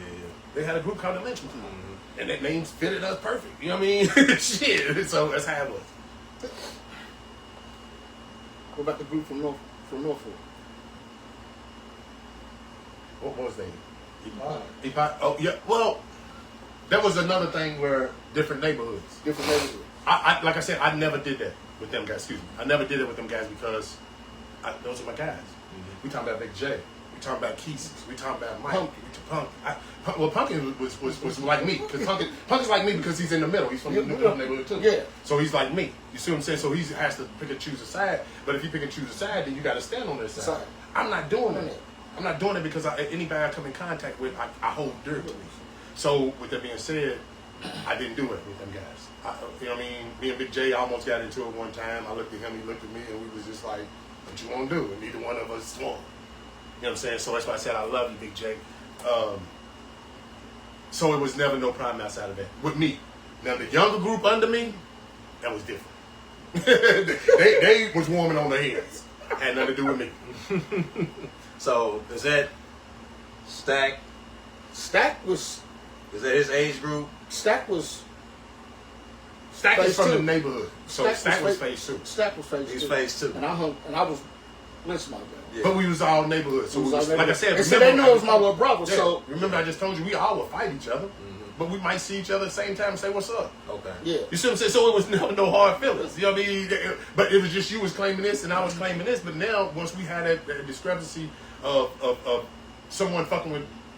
They had a group called the Lynching Crew. And that name fitted us perfect. You know what I mean? Shit. So that's how it was. What about the group from Norfolk? What was they? Epot. Oh yeah. Well, that was another thing where different neighborhoods. I like I said, I never did that with them guys. Excuse me. I never did it with them guys because those are my guys. We talking about Big J. We talking about Keeses. We talking about Mike. Punkin was like me because Punkin's like me because he's in the middle. He's from the neighborhood too. Yeah. So he's like me. You see what I'm saying? So he has to pick and choose a side. But if you pick and choose a side, then you got to stand on their side. I'm not doing that. I'm not doing it because anybody I come in contact with, I hold dear to me. So with that being said, I didn't do it with them guys. You know what I mean? Me and Big J almost got into it one time. I looked at him, he looked at me, and we was just like, what you want to do? And neither one of us won. You know what I'm saying? So that's why I said I love you, Big J. So it was never no problem outside of that. With me. Now the younger group under me, that was different. they was warming on their heads. Had nothing to do with me. So is that Stack? Stack was. Is that his age group? Stack is from the neighborhood. So Stack was phase 2. Stack was phase 2. He's phase 2. And I was Lynch my guy. Yeah. But we was all neighborhood. So like I said, and so they knew it was my little brother. Yeah. So remember I just told you we all would fight each other. But we might see each other at the same time and say, what's up? Okay. Yeah. You see what I'm saying? So it was never no hard feelings. You know what I mean? But it was just you was claiming this and I was claiming this. But now, once we had that discrepancy of someone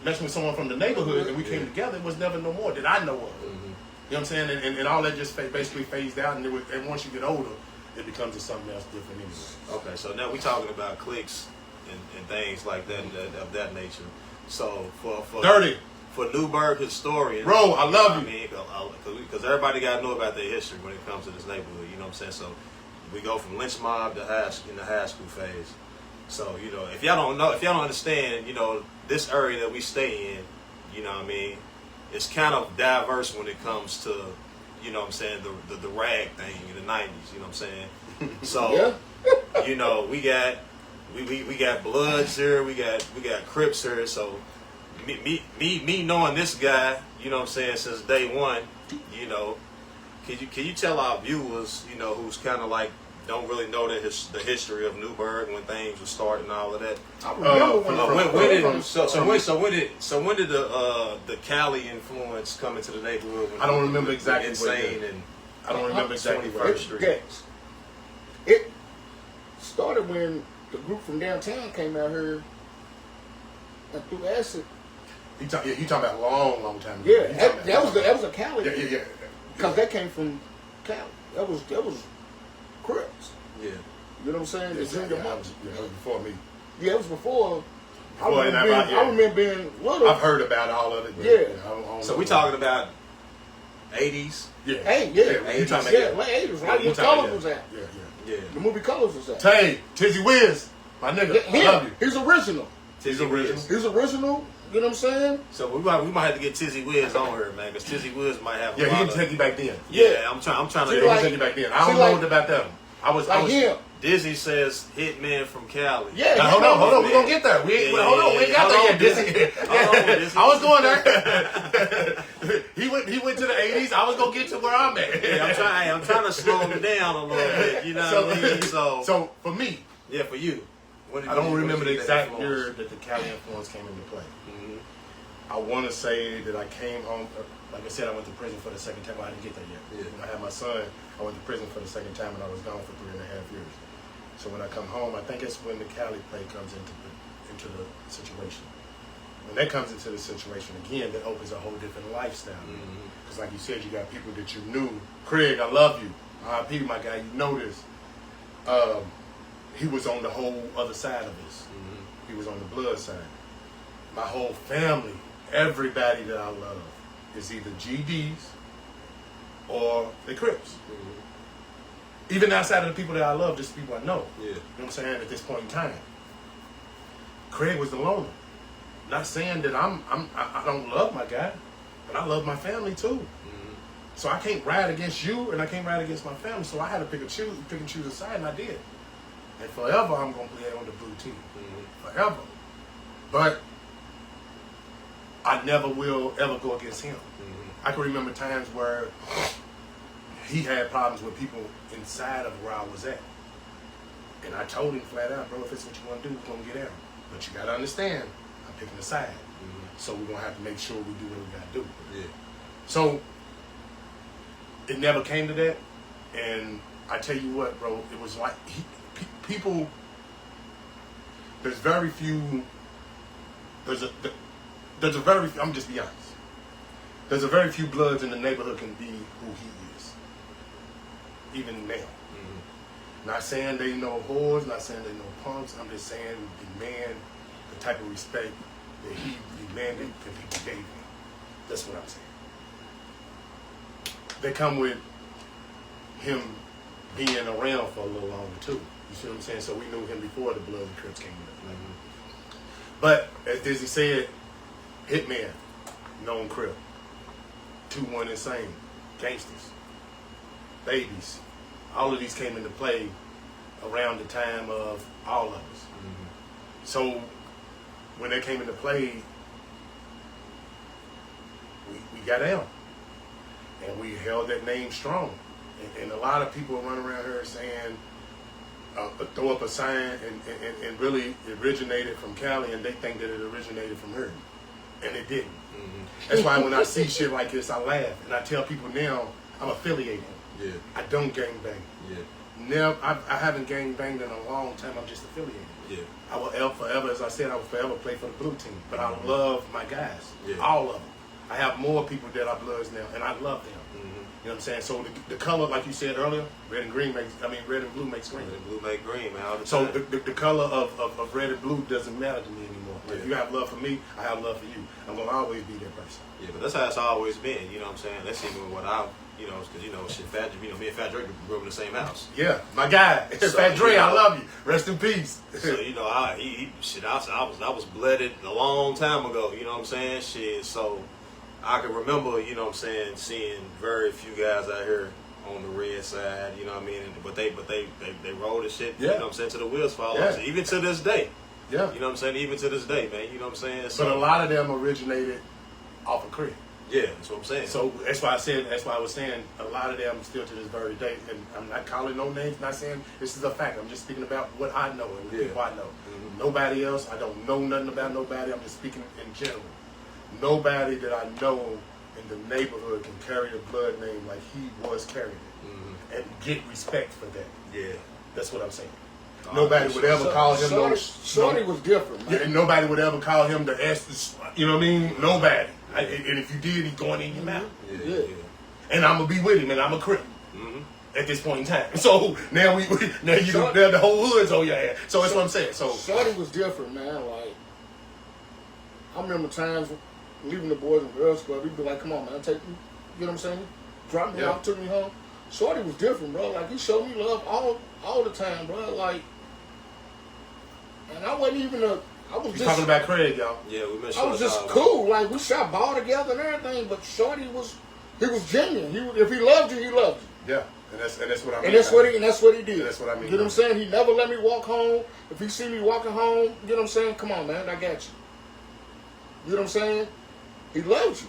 messing with someone from the neighborhood and we came together, it was never no more that I know of. You know what I'm saying? And all that just basically phased out. And once you get older, it becomes something else different anyway. Okay, so now we're talking about cliques and things like that of that nature. So for Dirty. For Newburgh historians, bro, I love you. Because everybody got to know about their history when it comes to this neighborhood. You know what I'm saying? So we go from lynch mob to in the high school phase. So if y'all don't understand, this area that we stay in, you know what I mean, it's kind of diverse when it comes to, you know what I'm saying, the rag thing in the 90s. You know what I'm saying? So we got Bloods here, we got Crips here. So me knowing this guy, you know what I'm saying, since day one, can you tell our viewers, who's kind of like don't really know the history of Newburgh when things were started and all of that. I remember when did the Cali influence come into the neighborhood? I don't remember exactly. Insane and I don't remember exactly. 21st Street. It started when the group from downtown came out here and threw acid. You talking about long time ago. Yeah, that was a Cali. Yeah. Because that came from Cali. That was Crips. Yeah. You know what I'm saying? It was before me. Yeah, it was before. I I remember being little. I've heard about all of it. Yeah. So we talking about 80s? Yeah. Hey, yeah. You talking about late 80s, right when Colors was out. Yeah. The movie Colors was out. Tay, Tizzy Wiz, my nigga, I love you. He's original. He's original. He's original. You know what I'm saying? So we might have to get Tizzy Wiz on here, man, because Tizzy Wiz might have. Yeah, he can take you back then. Yeah, I'm trying to. He can take you back then. I don't know about them. I was him. Dizzy says Hitman from Cali. Yeah, hold on, we gonna get there. Hold on, we ain't got there yet, Dizzy. I was going there. He went to the 80s. I was gonna get to where I'm at. Yeah, I'm trying to slow him down a little bit. You know what I mean? So for me, yeah, for you. I don't remember the exact year that the Cali influence came into play. I want to say that I came home. Like I said, I went to prison for the second time. Well, I didn't get there yet. Yeah. When I had my son, I went to prison for the second time, and I was gone for 3.5 years. So when I come home, I think it's when the Cali play comes into the situation. When that comes into the situation again, that opens a whole different lifestyle. Because like you said, you got people that you knew. Craig, I love you. R.I.P. my guy, you know this. He was on the whole other side of this. He was on the blood side. My whole family, everybody that I love, is either GDs or the Crips. Even outside of the people that I love, just the people I know. You know what I'm saying? At this point in time, Craig was the loner. Not saying that I don't love my guy, but I love my family too. So I can't ride against you, and I can't ride against my family. So I had to pick and choose a side, and I did. And forever, I'm gonna play on the blue team. Forever. But I never will ever go against him. I can remember times where he had problems with people inside of where I was at. And I told him flat out, bro, if it's what you want to do, we're going to get out. But you got to understand, I'm picking a side. So we're going to have to make sure we do what we got to do. So it never came to that. And I tell you what, bro, it was like people, there's very few, there's a very, I'm just be honest. There's a very few bloods in the neighborhood can be who he is. Even now. Not saying they know whores, not saying they know punks. I'm just saying demand the type of respect that he demanded and people gave him. That's what I'm saying. They come with him being around for a little longer too. You see what I'm saying? So we knew him before the Bloods and Crips came in. But as Dizzy said, Hitman, known Crip. 2-1 Insane, Gangsters, Babies. All of these came into play around the time of all of us. So when they came into play, we got down. And we held that name strong. And a lot of people run around here saying, throw up a sign and really originated from Cali, and they think that it originated from her. And it didn't. That's why when I see shit like this, I laugh. And I tell people now, I'm affiliated. I don't gang bang. Now, I haven't gang banged in a long time. I'm just affiliated. I will forever, as I said, I will forever play for the blue team. But I love my guys. All of them. I have more people that are bloods now, and I love them. You know what I'm saying? So the color, like you said earlier, red and blue makes green. Red and blue make green, man. All the So time. the color of red and blue doesn't matter to me anymore. If you have love for me, I have love for you. I'm going to always be that person. Yeah, but that's how it's always been, you know what I'm saying? That's even what I, you know, because, shit, Fat, me and Fat Drake grew up in the same house. Yeah, my guy, So, Fat Dre, you know, I love you. Rest in peace. So, I was blooded a long time ago, you know what I'm saying? Shit, so I can remember, you know what I'm saying, seeing very few guys out here on the red side, you know what I mean? But they roll the shit, you know what I'm saying, to the wheels fall off. Even to this day. You know what I'm saying? Even to this day, man. You know what I'm saying? So, but a lot of them originated off of Crip. Yeah, that's what I'm saying. So that's why I was saying a lot of them still to this very day, and I'm not calling no names, not saying this is a fact. I'm just speaking about what I know and the people I know. Nobody else, I don't know nothing about nobody. I'm just speaking in general. Nobody that I know in the neighborhood can carry a blood name like he was carrying it and get respect for that. Yeah. That's what I'm saying. Nobody would ever call him Shorty was different, man. Yeah, and nobody would ever call him the S, you know what I mean? Nobody. And if you did, he's going in your mouth. And I'm going to be with him, and I'm a Crip at this point in time. So now the whole hood's on your ass. So that's what I'm saying. So Shorty was different, man. Like, I remember times leaving the Boys and Girls Club, he'd be like, come on, man, take me, you know what I'm saying? Drop me off, took me home. Shorty was different, bro. Like, he showed me love all the time, bro. Like, and I wasn't even He's talking about Craig, y'all. Yeah, we mentioned. I was just cool. Like, we shot ball together and everything, but Shorty was genuine. If he loved you, he loved you. Yeah, and that's what I mean. And that's what he did. That's what I mean. You know what I'm saying? He never let me walk home. If he see me walking home, you know what I'm saying? Come on, man, I got you. You know what I'm saying? He loves you.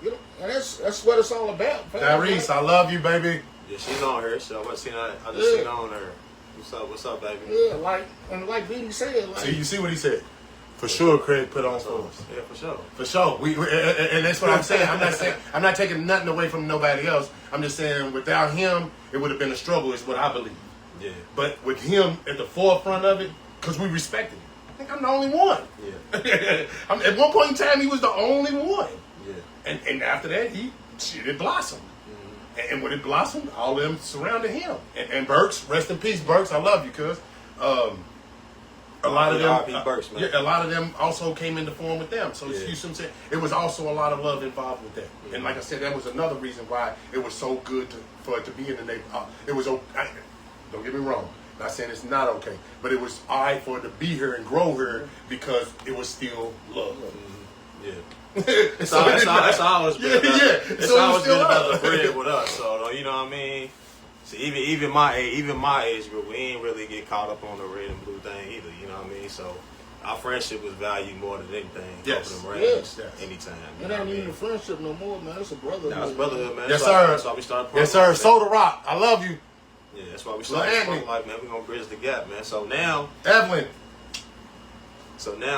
You know, and that's what it's all about. Tyrese, I love you, baby. Yeah, she's on her, so I just seen her on her. What's up, baby? Yeah, like Beanie said. Like, See, you see what he said? For sure, Craig put on for us. Yeah, for sure. For sure. And that's what I'm saying. I'm not taking nothing away from nobody else. I'm just saying without him, it would have been a struggle. Is what I believe. Yeah. But with him at the forefront of it, because we respected him. I think I'm the only one. Yeah. At one point in time, he was the only one. Yeah. And after that, it blossomed. Mm-hmm. And when it blossomed, all of them surrounded him. And Burks, rest in peace, Burks, I love you, cuz. A lot of them, Burks, man. Yeah, a lot of them also came into form with them. So Yeah. you see what I'm saying? It was also a lot of love involved with that. Mm-hmm. And like I said, that was another reason why it was so good for it to be in the neighborhood. It was, don't get me wrong. Not saying it's not okay, but it was all right for it to be here and grow here because it was still love. Mm-hmm. Yeah. It's So always been about, it's So always been about love. the bread with us. So you know what I mean. So even my age group, we ain't really get caught up on the red and blue thing either. You know what I mean. So our friendship was valued more than anything. Yes. Over them rings, Yes. anytime. It ain't even a friendship no more, man. It's a brotherhood. Now it's brotherhood, man. Yes, That's why- sir. That's why we started. Yes, sir. Soda Rock, I love you. Yeah, that's why we started. Anthony. Like, man, we gonna bridge the gap, man. So now Evelyn.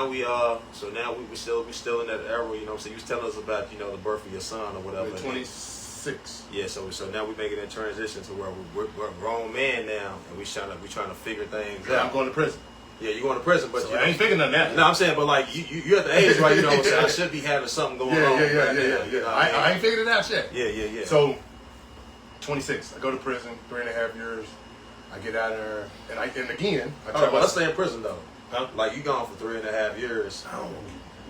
we still in that era, you know what I'm saying? You was telling us about, you know, the birth of your son or whatever. 26. Yeah, so now we making that transition to where we're a grown man now and we trying to figure things Yeah, out. I'm going to prison. Yeah, you're going to prison, but So you I ain't figuring nothing out. No, I'm saying, but like you at the age, right? You know what I'm saying? I should be having something going on. Yeah. right now, you know what I mean? I ain't figured it out yet. Yeah. So, 26. I go to prison, 3.5 years. I get out of there, and again, I try let's stay in prison though. Huh? Like you gone for 3.5 years.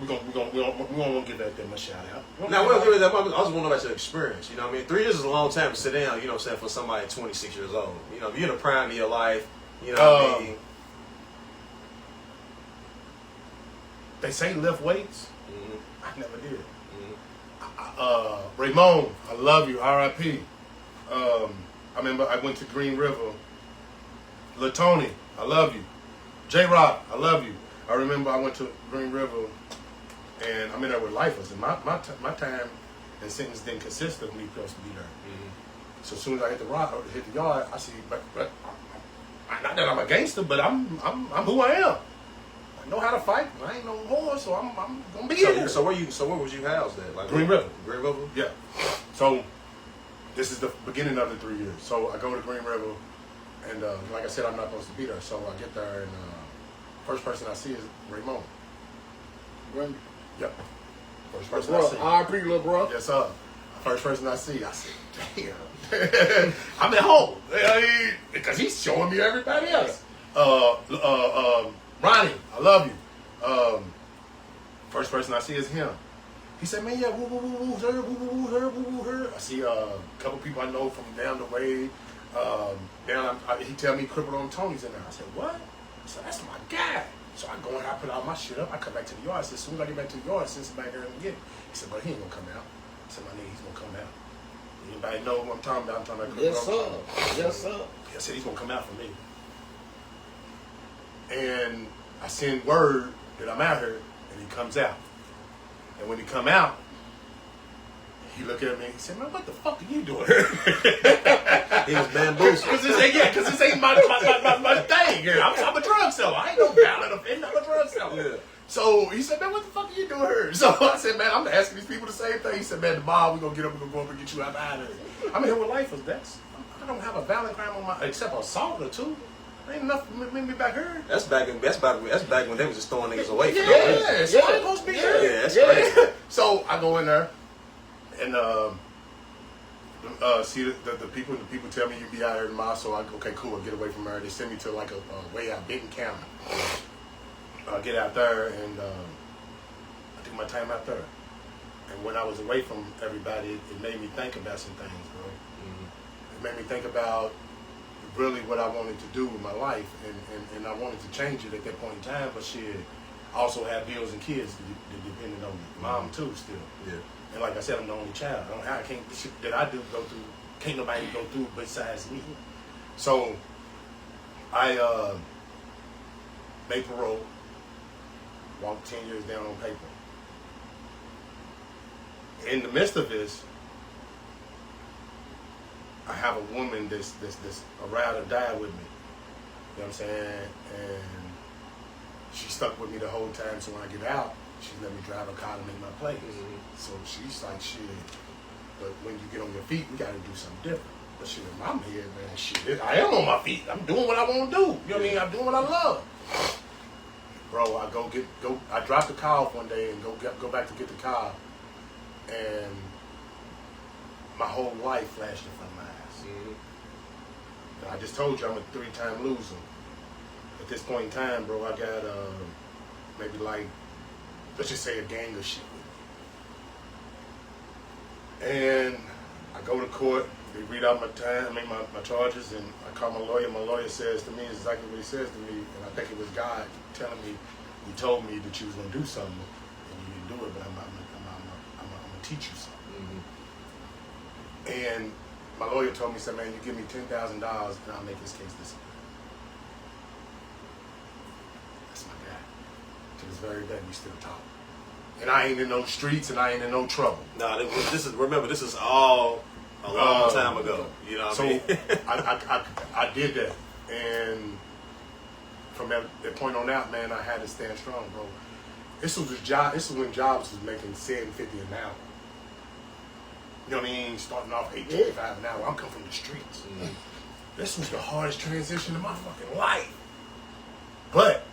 We won't give that much shout out. Now we'll give it that. I just want to know about your experience. You know what I mean? 3 years is a long time to sit down. You know what I'm saying? For somebody 26 years old. You know, if you're in the prime of your life. You know what I mean? They say lift weights. Mm-hmm. I never did. Mm-hmm. Ramon, I love you. R.I.P. I remember I went to Green River. LaTony, I love you. J-Rock, I love you. I remember I went to Green River, and I'm in there with lifers, and my time and sentence didn't consist of me supposed to be there. Mm-hmm. So as soon as I hit the yard, I see, but not that I'm a gangster, but I'm who I am. I know how to fight. I ain't no horse, so I'm gonna be here. So where was you housed at? Like Green River. Green River. Yeah. So this is the beginning of the 3 years. So I go to Green River, and like I said, I'm not supposed to be there. So I get there, and first person I see is Ramon. Randy. Yep. First person I see. R.I.P. little bro. Yes, sir. First person I see, I said, damn. I'm at home. Because he's showing me everybody else. Ronnie, I love you. First person I see is him. He said, man, yeah, woo, woo, woo, woo, her, woo, woo, woo, her, woo, woo, her. I see a couple people I know from down the way. He tell me Crippled on Tony's in there. I said, what? I said, that's my guy. So I go and I put all my shit up. I come back to the yard. I said, as soon as I get back to the yard, since back there and get it. He said, but he ain't gonna come out. I said, my nigga, he's gonna come out. Anybody know what I'm talking about? I'm talking about Yes, Crippled sir. on Tony. Yes, sir. I said, he's gonna come out for me. And I send word that I'm out here, and he comes out. And when he come out, he looked at me and he said, man, what the fuck are you doing here? He was bamboozled. Because this ain't my thing here. I'm a drug seller. I ain't no ballad. I'm a drug seller. Yeah. So he said, man, what the fuck are you doing here? So I said, man, I'm asking these people the same thing. He said, man, tomorrow we're going to go up and get you out of here. I'm here with lifers. I don't have a violent crime on my, except assault or two. Ain't enough to make me back here. That's back when they was just throwing niggas away. For no Yeah, reason. so I ain't supposed to be here. Yeah, that's crazy. So I go in there and see the people tell me you be out here tomorrow, so I go, okay, cool, I'll get away from her. They send me to like a way out Benton County. I get out there and I took my time out there. And when I was away from everybody, it made me think about some things, bro. Mm-hmm. It made me think about really what I wanted to do with my life, and I wanted to change it at that point in time, but shit, I also have bills and kids that depended on me. Mom too, still. Yeah. And like I said, I'm the only child. I can't, the shit that I do go through, can't nobody go through besides me. So I made parole, walked 10 years down on paper. In the midst of this, I have a woman that's a ride or die with me. You know what I'm saying? And she stuck with me the whole time, so when I get out, she let me drive a car to make my place. Mm-hmm. So she's like, shit, but when you get on your feet, we gotta do something different. But shit, in my head, man, shit, I am on my feet. I'm doing what I want to do. You know what I mean? I'm doing what I love. Bro, I dropped the car off one day and go back to get the car, and my whole life flashed in front of my eyes. And I just told you I'm a 3-time loser. At this point in time, bro, I got maybe like, let's just say a gang of shit. And I go to court, they read out my charges, and I call my lawyer. My lawyer says to me exactly what he says to me, and I think it was God telling me, you told me that you was gonna do something, and you didn't do it, but I'm gonna teach you something. And my lawyer told me, said, man, you give me $10,000 and I'll make this case disappear. That's my guy. To this very day, we still talk. And I ain't in no streets and I ain't in no trouble. No, this is all a long time ago. You know what I mean? I did that. And from that point on out, man, I had to stand strong, bro. This was when jobs was making $7.50 an hour. You know what I mean? Starting off $8.25 an hour. I'm coming from the streets. This was the hardest transition in my fucking life. But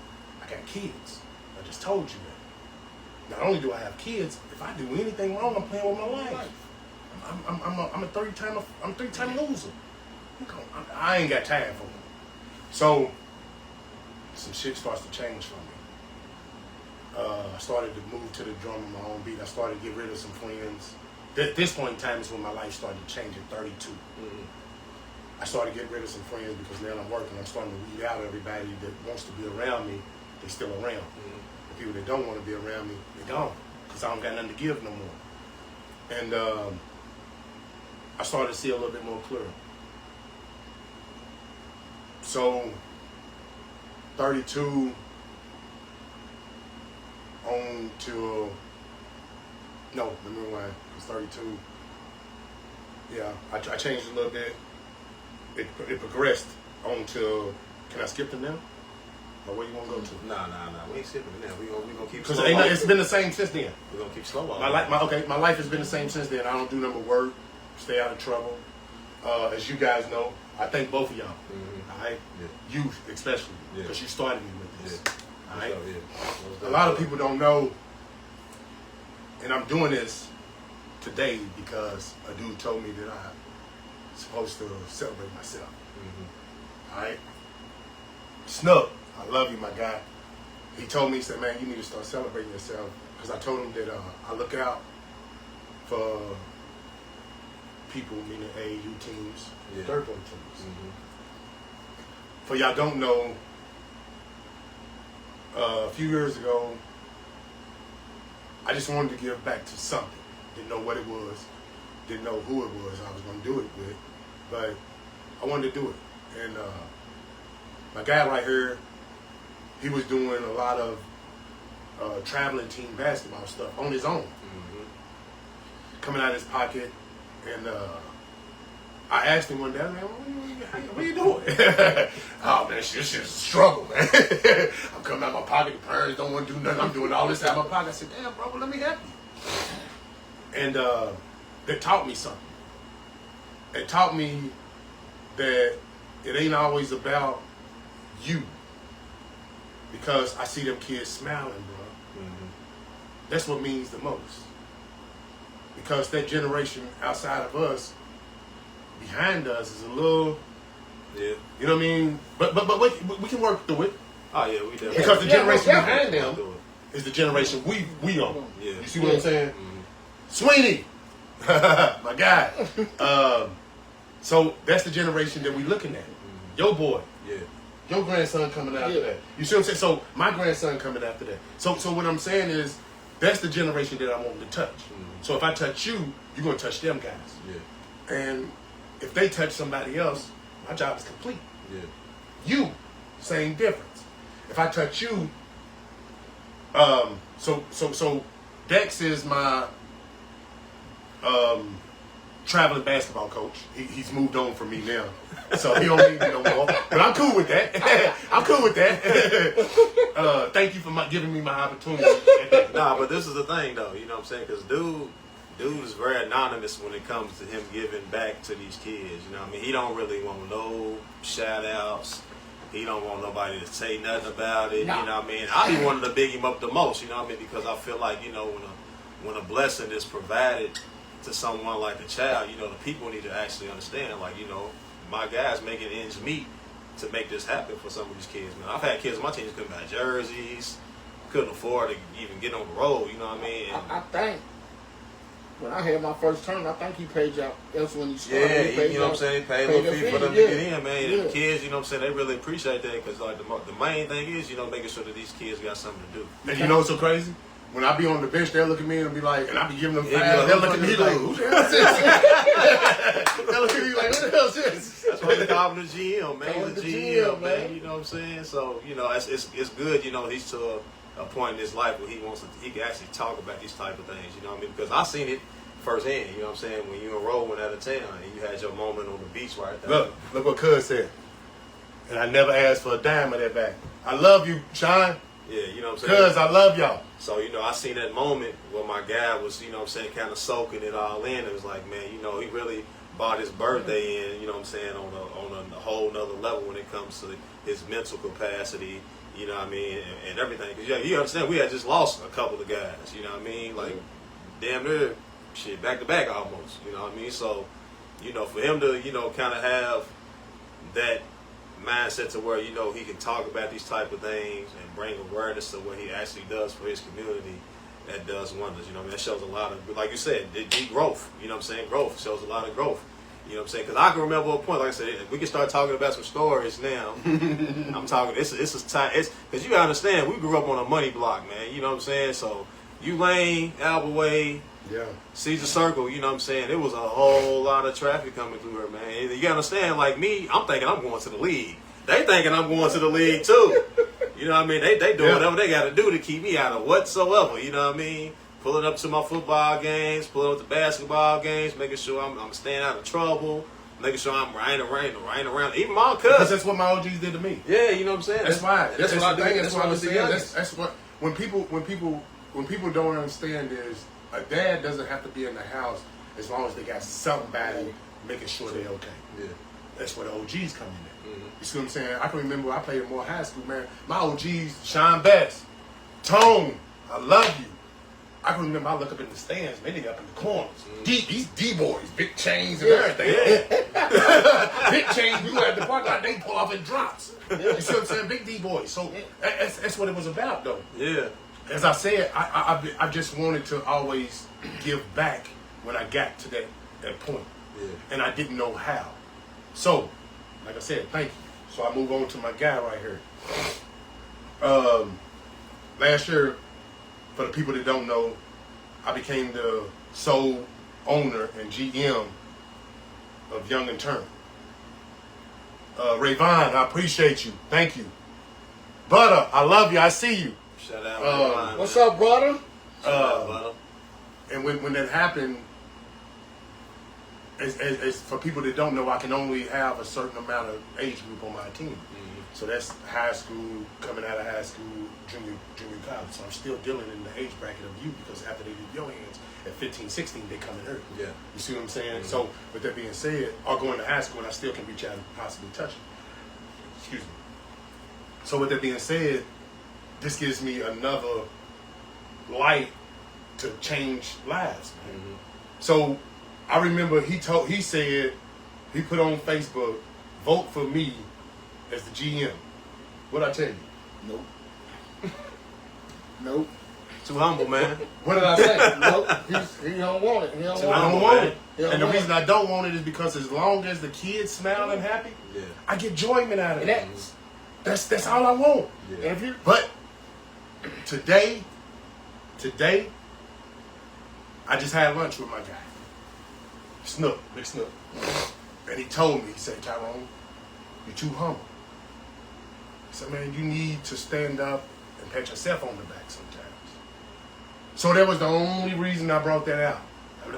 I got kids. I just told you that. Not only do I have kids, if I do anything wrong, I'm playing with my life. I'm a 3-time loser. I ain't got time for it. So some shit starts to change for me. I started to move to the drum on my own beat. I started to get rid of some friends. At this point in time is when my life started to change at 32. I started getting rid of some friends because now I'm working. I'm starting to weed out everybody that wants to be around me. They're still around. The people that don't want to be around me, they're gone because I don't got nothing to give no more. And I started to see a little bit more clear. So 32 on to, no, let me rewind. It's 32. Yeah, I changed a little bit. It progressed on to, can I skip them now? Or where you want to go to? Nah. We ain't skipping it now. We gonna keep Because slow. it's been the same since then. We're gonna keep slow on. My life has been the same since then. I don't do number work, stay out of trouble. As you guys know, I thank both of y'all. All right, you especially, because you started me with this. All right, a lot of people don't know, and I'm doing this today because a dude told me that I'm supposed to celebrate myself. All right, Snook, I love you, my guy. He told me, he said, man, you need to start celebrating yourself, because I told him that I look out for people, meaning AAU teams, third point teams. For y'all don't know, a few years ago, I just wanted to give back to something. Didn't know what it was, didn't know who it was I was going to do it with, but I wanted to do it. And my guy right here, he was doing a lot of traveling team basketball stuff on his own, coming out of his pocket. And I asked him one day, man, what are you doing? Oh, man, this shit's a struggle, man. I'm coming out of my pocket. The parents don't want to do nothing. I'm doing all this out of my pocket. I said, damn, bro, well, let me help you. And it taught me something. It taught me that it ain't always about you. Because I see them kids smiling, bro. That's what means the most. Because that generation outside of us, behind us, is a little, you know what I mean? But we can work through it. Oh yeah, we definitely. Because the generation behind them is the generation we on. Yeah. You see what I'm saying? Sweeney, my guy. So that's the generation that we looking at. Your boy. Yeah. Your grandson coming after that. You see what I'm saying? So my grandson coming after that. So what I'm saying is, that's the generation that I want to touch. So if I touch you, you're going to touch them guys. Yeah. And if they touch somebody else, my job is complete. Yeah. You, same difference. If I touch you, so Dex is my traveling basketball coach. He's moved on from me now. So he don't need me no more. But I'm cool with that. I'm cool with that. Thank you for giving me my opportunity. Nah, but this is the thing, though. You know what I'm saying? Because dude, dude is very anonymous when it comes to him giving back to these kids. You know what I mean? He don't really want no shout outs. He don't want nobody to say nothing about it. No. You know what I mean? I be wanting to big him up the most, you know what I mean? Because I feel like, you know, when a blessing is provided to someone like a child, you know, the people need to actually understand, like, you know, my guy's making ends meet to make this happen for some of these kids, man. I've had kids on my team that couldn't buy jerseys, couldn't afford to even get on the road, you know what I mean? And I think when I had my first turn, I think he paid y'all. That's when he started. yeah, He paid you know what I'm y'all- saying? Pay a paid little their fee for them fee, to get in, man. Yeah. And the kids, you know what I'm saying? They really appreciate that because like the main thing is, you know, making sure that these kids got something to do. And you know what's so crazy? When I be on the bench, they'll look at me and be like, and I be giving them Yeah, five. like, They'll who look at me the like, fuck who is the hell is this? They'll look at me like, who the hell is this? That's why they call him the GM, man. Call him He's the a GM, GM, man. man. You know what I'm saying? So, you know, it's good, you know, he's to a point in his life where he can actually talk about these type of things, you know what I mean? Because I seen it firsthand, you know what I'm saying? When you were rolling out of town and you had your moment on the beach right there. Look what Cuz said. And I never asked for a dime of that back. I love you, Sean. Yeah, you know what I'm saying? Cuz I love y'all. So, you know, I seen that moment where my guy was, you know what I'm saying, kind of soaking it all in. It was like, man, you know, he really bought his birthday in, you know what I'm saying, on a whole nother level when it comes to his mental capacity, you know what I mean, and everything. Because you understand, we had just lost a couple of guys, you know what I mean? Like, damn near, shit, back to back almost, you know what I mean? So, you know, for him to, you know, kind of have that mindset to where, you know, he can talk about these type of things and bring awareness to what he actually does for his community, that does wonders. You know what I mean? That shows a lot of, like you said, the growth. You know what I'm saying? Growth shows a lot of growth. You know what I'm saying? Because I can remember a point, like I said, if we can start talking about some stories now. I'm talking, it's time, because you gotta understand, we grew up on a money block, man. You know what I'm saying? So, Lane, Albert Way, Yeah. Caesar Circle, you know what I'm saying? It was a whole lot of traffic coming through here, man. You gotta understand, like me, I'm thinking I'm going to the league. They thinking I'm going to the league too. You know what I mean? They do whatever they gotta do to keep me out of whatsoever, you know what I mean? Pulling up to my football games, pulling up to basketball games, making sure I'm staying out of trouble, making sure I'm right around. Even my Because cousin. that's what my OGs did to me. Yeah, you know what I'm saying? That's why. That's what I think. That's what I'm was the saying. youngest. That's what when people don't understand is a dad doesn't have to be in the house as long as they got somebody making sure they're okay. Yeah. That's where the OGs come in there. You see what I'm saying? I can remember I played in more high school, man. My OGs, Sean Best, Tone, I love you. I can remember I look up in the stands, they nigga up in the corners. These D-boys, big chains and everything. Big chains, we were at the park lot, they pull off in drops. You see what I'm saying? Big D-boys. So that's what it was about, though. Yeah. As I said, I just wanted to always give back when I got to that point. Yeah. And I didn't know how. So, like I said, thank you. So I move on to my guy right here. Last year, for the people that don't know, I became the sole owner and GM of Young and Turn. Rayvon, I appreciate you. Thank you. Butter, I love you. I see you. Shout out, Rayvon, What's man. up, brother? Shout out, brother. And when that happened, as for people that don't know, I can only have a certain amount of age group on my team. So that's high school, coming out of high school, junior college. So I'm still dealing in the age bracket of you because after they leave your hands at 15, 16, they come in early. Yeah. You see what I'm saying? So with that being said, I'll go into high school and I still can reach out and possibly touch you. Excuse me. So with that being said, this gives me another light to change lives, man. So I remember he said, he put on Facebook, vote for me as the GM. What'd I tell you? Nope. Nope. Too humble, man. What did I say? Nope. He don't want it. He don't I want don't it. want it. He don't And the want reason I don't want it is because as long as the kids smile and happy, Yeah. I get enjoyment out of And it. That's all I want. Yeah. If you But today, I just had lunch with my guy, Snook, Big Snook. And he told me, he said, Tyrone, you're too humble. He said, man, you need to stand up and pat yourself on the back sometimes. So that was the only reason I brought that out.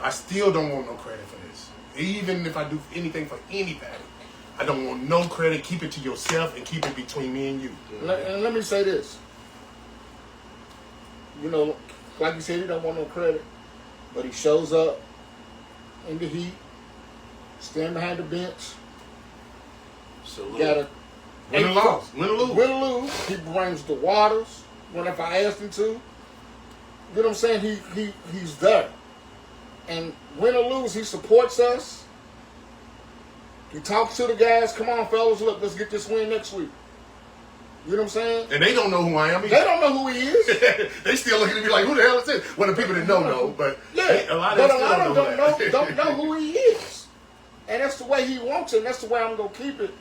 I still don't want no credit for this. Even if I do anything for anybody, I don't want no credit. Keep it to yourself and keep it between me and you. and let me say this. You know, like you said, you don't want no credit. But he shows up in the heat, stand behind the bench. Salute. Got a Win or lose. Win or lose. Win or lose. He brings the waters whenever I asked him to. You know what I'm saying? He's there. And win or lose, he supports us. He talks to the guys. Come on, fellas, look, let's get this win next week. You know what I'm saying? And they don't know who I am either. They don't know who he is. They still looking at me like, who the hell is this? Well, the people that know, but Yeah, a lot but of a them lot of still them don't know don't know who he is. And that's the way he wants it, and that's the way I'm going to keep it.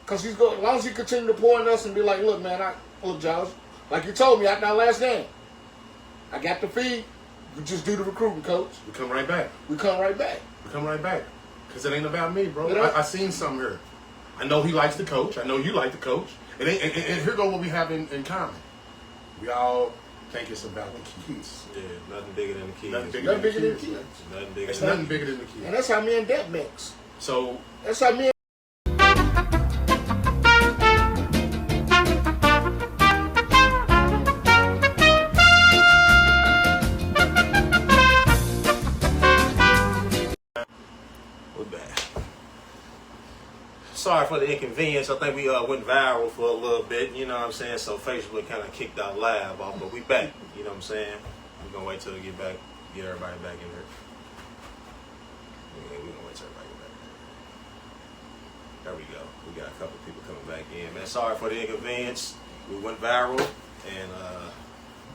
Because he's going, as long as he continue to pour in us and be like, look, man, look, Josh, like you told me after our last game, I got the fee. You just do the recruiting, coach. We come right back. We come right back. We come right back. Because it ain't about me, bro. Yeah. I seen something here. I know he likes the coach. I know you like the coach. It ain't, and here go what we have in common. We all think it's about the keys. Yeah, nothing bigger than the keys. Nothing bigger Nothing than bigger the than keys. kids. man. Nothing bigger It's than nothing the bigger than the keys. And that's how me and Dad mix. So, That's how me and We're back. Sorry for the inconvenience. I think we went viral for a little bit, you know what I'm saying? So Facebook kind of kicked our live off, but we back, you know what I'm saying? We're going to wait till we get back, get everybody back in here. Yeah, we're going to wait till everybody get back in here. There we go. We got a couple people coming back in. Man, sorry for the inconvenience. We went viral, and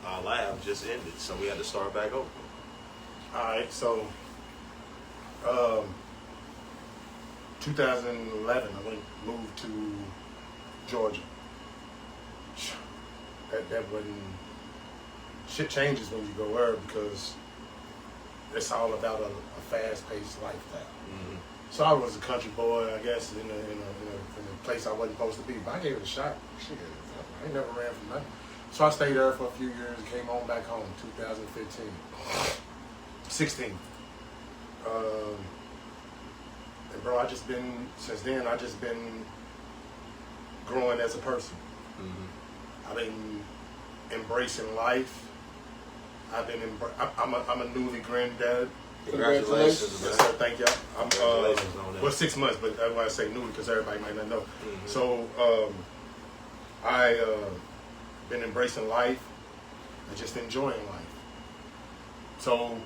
our live just ended, so we had to start back over. all right, so 2011, I moved to Georgia. That wasn't, shit changes when you go there because it's all about a fast-paced lifestyle. Mm-hmm. So I was a country boy, I guess, in a place I wasn't supposed to be, but I gave it a shot. Shit, I ain't never ran from nothing. So I stayed there for a few years and came on back home, 2015. 16. And bro, since then, I just been growing as a person. Mm-hmm. I've been embracing life. I'm a newly granddad. Congratulations, man. Yes, sir, thank y'all. Congratulations on that. Well, 6 months, but that's why I say newly because everybody might not know. Mm-hmm. So I been embracing life and just enjoying life. So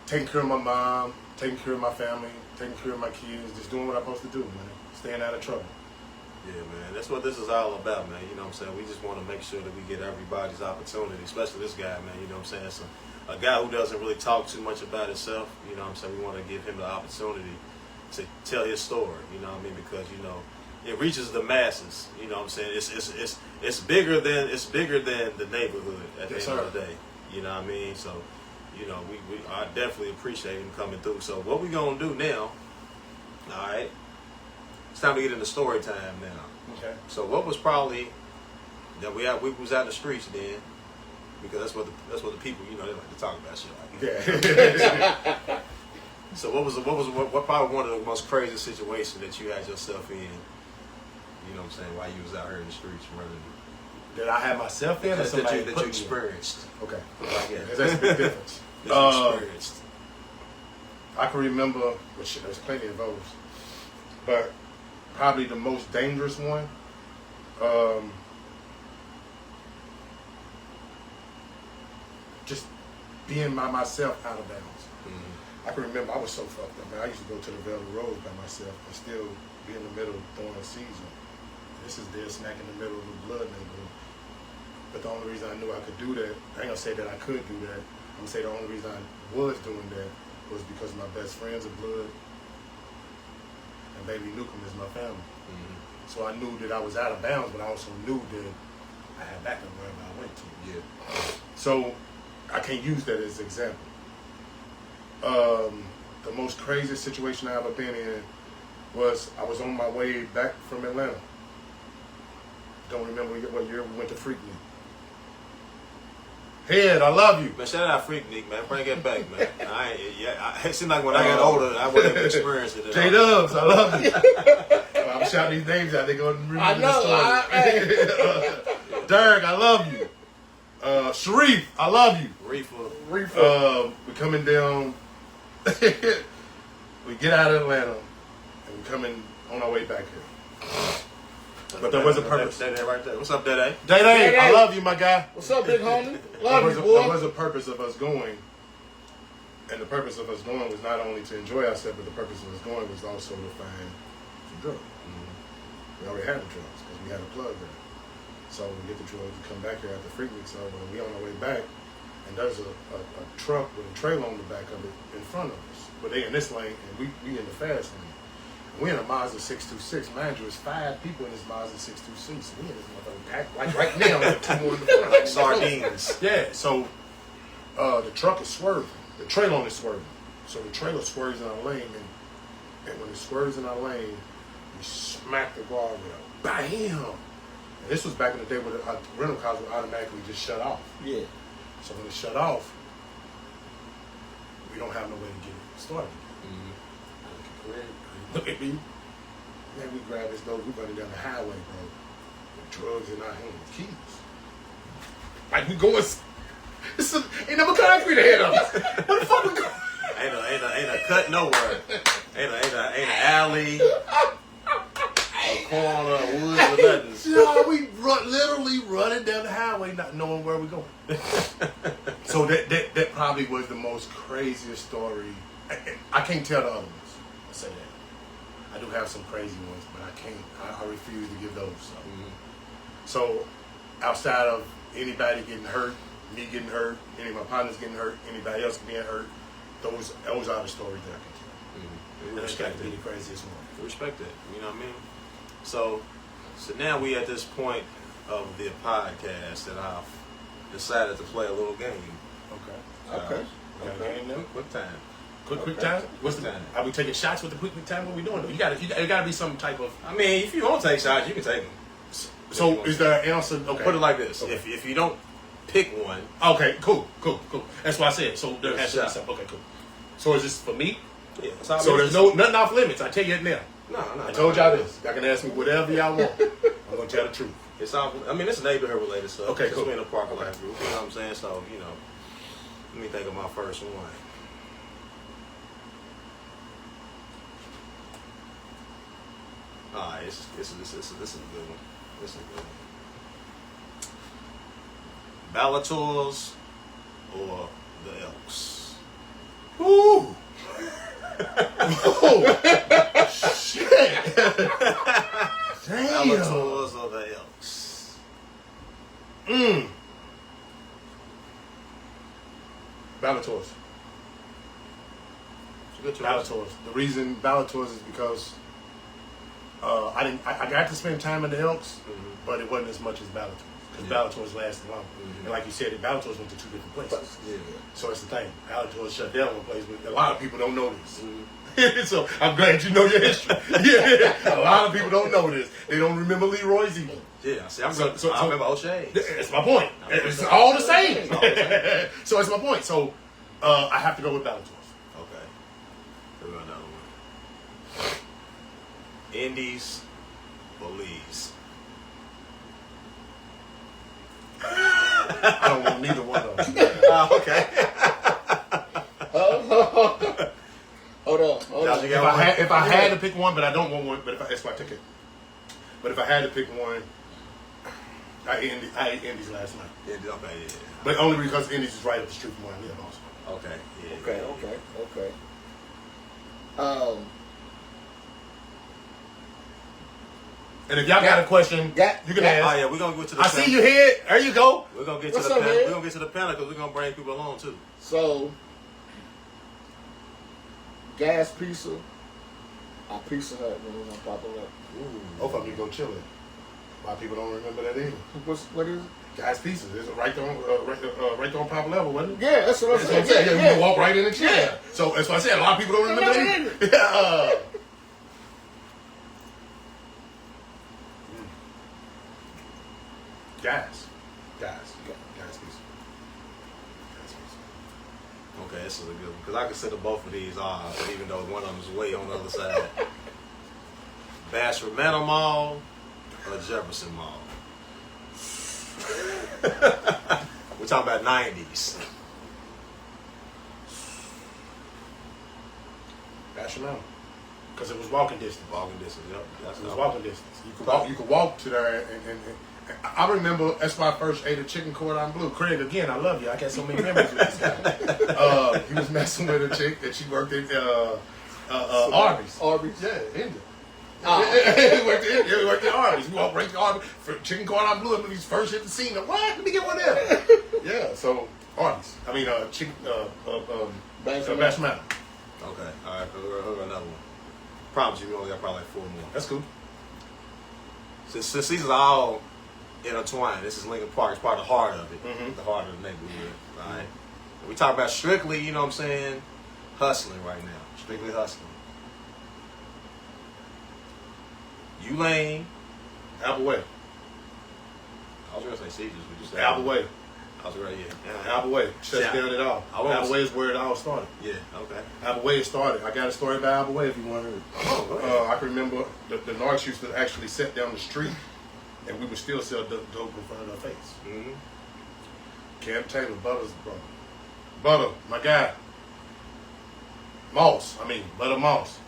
taking care of my mom, taking care of my family, taking care of my kids, just doing what I'm supposed to do, man. Staying out of trouble. Yeah, man. That's what this is all about, man. You know what I'm saying? We just want to make sure that we get everybody's opportunity, especially this guy, man. You know what I'm saying? So, a guy who doesn't really talk too much about himself, you know what I'm saying? We want to give him the opportunity to tell his story, you know what I mean? Because, you know, it reaches the masses, you know what I'm saying? It's bigger than the neighborhood at the Yes, end sir. of the day. You know what I mean? So, you know, I definitely appreciate him coming through. So what we gonna do now, all right, it's time to get into story time now. Okay. So what was probably that we was out in the streets then, because that's what the people, you know, they like to talk about shit like that. Yeah. So what probably one of the most crazy situations that you had yourself in, you know what I'm saying, while you was out here in the streets running? Did I have myself in or somebody that put you me in? experienced. Okay. Like, yeah. That's a big difference. That you experienced. I can remember, well, shit, there's plenty of those, but probably the most dangerous one, just being by myself out of bounds. Mm-hmm. I can remember I was so fucked up, man. I used to go to the Velvet Rose by myself and still be in the middle of throwing season. This is dead smack in the middle of the blood neighborhood. But the only reason I knew I could do that, I ain't gonna say that I could do that. I'm gonna say the only reason I was doing that was because my best friends are blood, and Baby Newcomb is my family. Mm-hmm. So I knew that I was out of bounds, but I also knew that I had backup wherever I went to. Yeah. So I can't use that as an example. The most craziest situation I ever been in was I was on my way back from Atlanta. Don't remember what year we went to Freaknik. Head, I love you. Man, shout out Freaknik, man. Bring it back, man. It seemed like when I got older, I wasn't experiencing it. J-Dubs, I love you. I'm shouting these names out. They're going to remember I know. the story. Derek, I love you. Sharif, I love you. Reefer. We coming down. We get out of Atlanta and we coming on our way back here. But there was a purpose. Day right there. What's up, Day? Day, I love you, my guy. What's up, big homie? Love you, boy. There was a purpose of us going. And the purpose of us going was not only to enjoy ourselves, but the purpose of us going was also to find some drugs. Mm-hmm. We already had the drugs because we had a plug there. So we get the drugs, we come back here after 3 weeks over, and we on our way back, and there's a truck with a trailer on the back of it in front of us. But they in this lane, and we in the fast lane. We in a Mazda 626. Mind you, it's 5 people in this Mazda 626. So we in this motherfucker packed like right now, with 2 more in the front. Like sardines. Yeah, so the truck is swerving. The trailer on is swerving. So the trailer swerves in our lane, and when it swerves in our lane, we smack the guardrail. Bam! And this was back in the day where the rental cars would automatically just shut off. Yeah. So when it shut off, we don't have no way to get it started. Look at me. Man, we grab his dope, we running down the highway, bro. With drugs in our hands, keys. Like we going. Ain't no concrete ahead of us. What the fuck we going? Ain't a cut nowhere. Ain't an alley, a corner, woods, or nothing. No, we literally running down the highway, not knowing where we're going. So that probably was the most craziest story. I can't tell the other ones. I say that. I do have some crazy ones, but I can't. I refuse to give those. So outside of anybody getting hurt, me getting hurt, any of my partners getting hurt, anybody else being hurt, those are the stories that I can tell. We respect to be it. the craziest one. We respect it. You know what I mean? So now we at this point of the podcast that I've decided to play a little game. Okay. Quick time. Quick time? What's the time? Are we taking shots with the quick time? What are we doing? You gotta be some type of. I mean, if you want to take shots, you can take them. So is there an answer? Okay. Put it like this: Okay. if you don't pick one, Okay, cool. That's what I said. So there has to be shot. something. Okay, cool. So is this for me? yeah. That's all So it is. there's nothing off limits. I tell you it now. No. I told y'all this. Y'all can ask me whatever y'all want. I'm gonna tell the truth. It's all. I mean, it's neighborhood related stuff. Okay, cool. We in a park life group. You know what I'm saying? So let me think of my first one. All right, this is a good one. This is a good one. Ballators or the Elks? Woo! Oh, shit! Damn. Ballators or the Elks? Ballators. It's a good choice. Ballators. The reason Ballators is because I got to spend time in the Elks, but it wasn't as much as Ballators. Because Ballators lasted longer. And like you said, the Ballators went to 2 different places. Yeah. So it's the thing. Ballators shut down one place, but a lot of people don't know this. So I'm glad you know your history. Yeah. A lot of people don't know this. They don't remember Leroy's even. Yeah, see, I remember O'Shea. That's my point. It's all the same. So that's my point. So I have to go with Ballators. Okay. We'll go another one. Indies or Lees? I don't want neither one of them. Okay. Hold on. Josh, you got one? If I had to pick one, but I don't want one, but that's my ticket. But if I had to pick one, I ate Indies last night. Okay, yeah. But only because Indies is right up the street from where I live also. Okay, yeah. Okay. And if y'all got a question, you can ask. Oh yeah, we're gonna go to the. I see you here. There you go. We're gonna get What's to the up, panel. man? We're gonna get to the panel because we're gonna bring people along too. So, gas pizza, or Pizza Hut when it was on popular. Both of them go chilling. A lot of people don't remember that either. What is it? Guys, pieces. It's right there on Pop Level, wasn't it? Yeah, that's what I'm That's what I'm saying. saying. Yeah, you walk right in the chair. Yeah. So that's what I said. A lot of people don't remember that either. Yeah. Gas pizza. Okay, this is a good one because I consider both of these odd, even though one of them is way on the other side. Bastrop Manor Mall or Jefferson Mall? We're talking about 90s. Basham Mountain. Because it was walking distance. Walking distance, yep. It was walking distance. You could walk to there, and I remember that's why I first ate a chicken cordon bleu. Craig, again, I love you. I got so many memories with this guy. He was messing with a chick that she worked at Arby's. Arby's? Yeah, India. Oh. He worked at Arby's. We walked right to Arby's for chicken cordon bleu. When he first hit the scene, like, what? Let me get one there. Yeah, so Arby's. I mean, chicken. Basham Mountain. Okay, all right, we'll another one. Promise you, we only got probably like 4 more. That's cool. Since these are all intertwined, this is Lincoln Park. It's part of the heart of it, Mhm. the heart of the neighborhood. All right, we talk about strictly, you know what I'm saying, hustling right now. Strictly hustling. You Lane. Apple Way. I was gonna say Caesars. We just said Apple Way. I was right here. Apple Way. Shuts Yeah. down it all. Apple Way is where it all started. Yeah. Okay. Apple Way started. I got a story about Apple Way if you want to hear. Oh, go ahead. I can remember the Narcs used to actually sit down the street, and we would still sell dope in front of their face. Mm-hmm. Cam Taylor, Butter's brother. Butter, my guy. Moss. Butter Moss.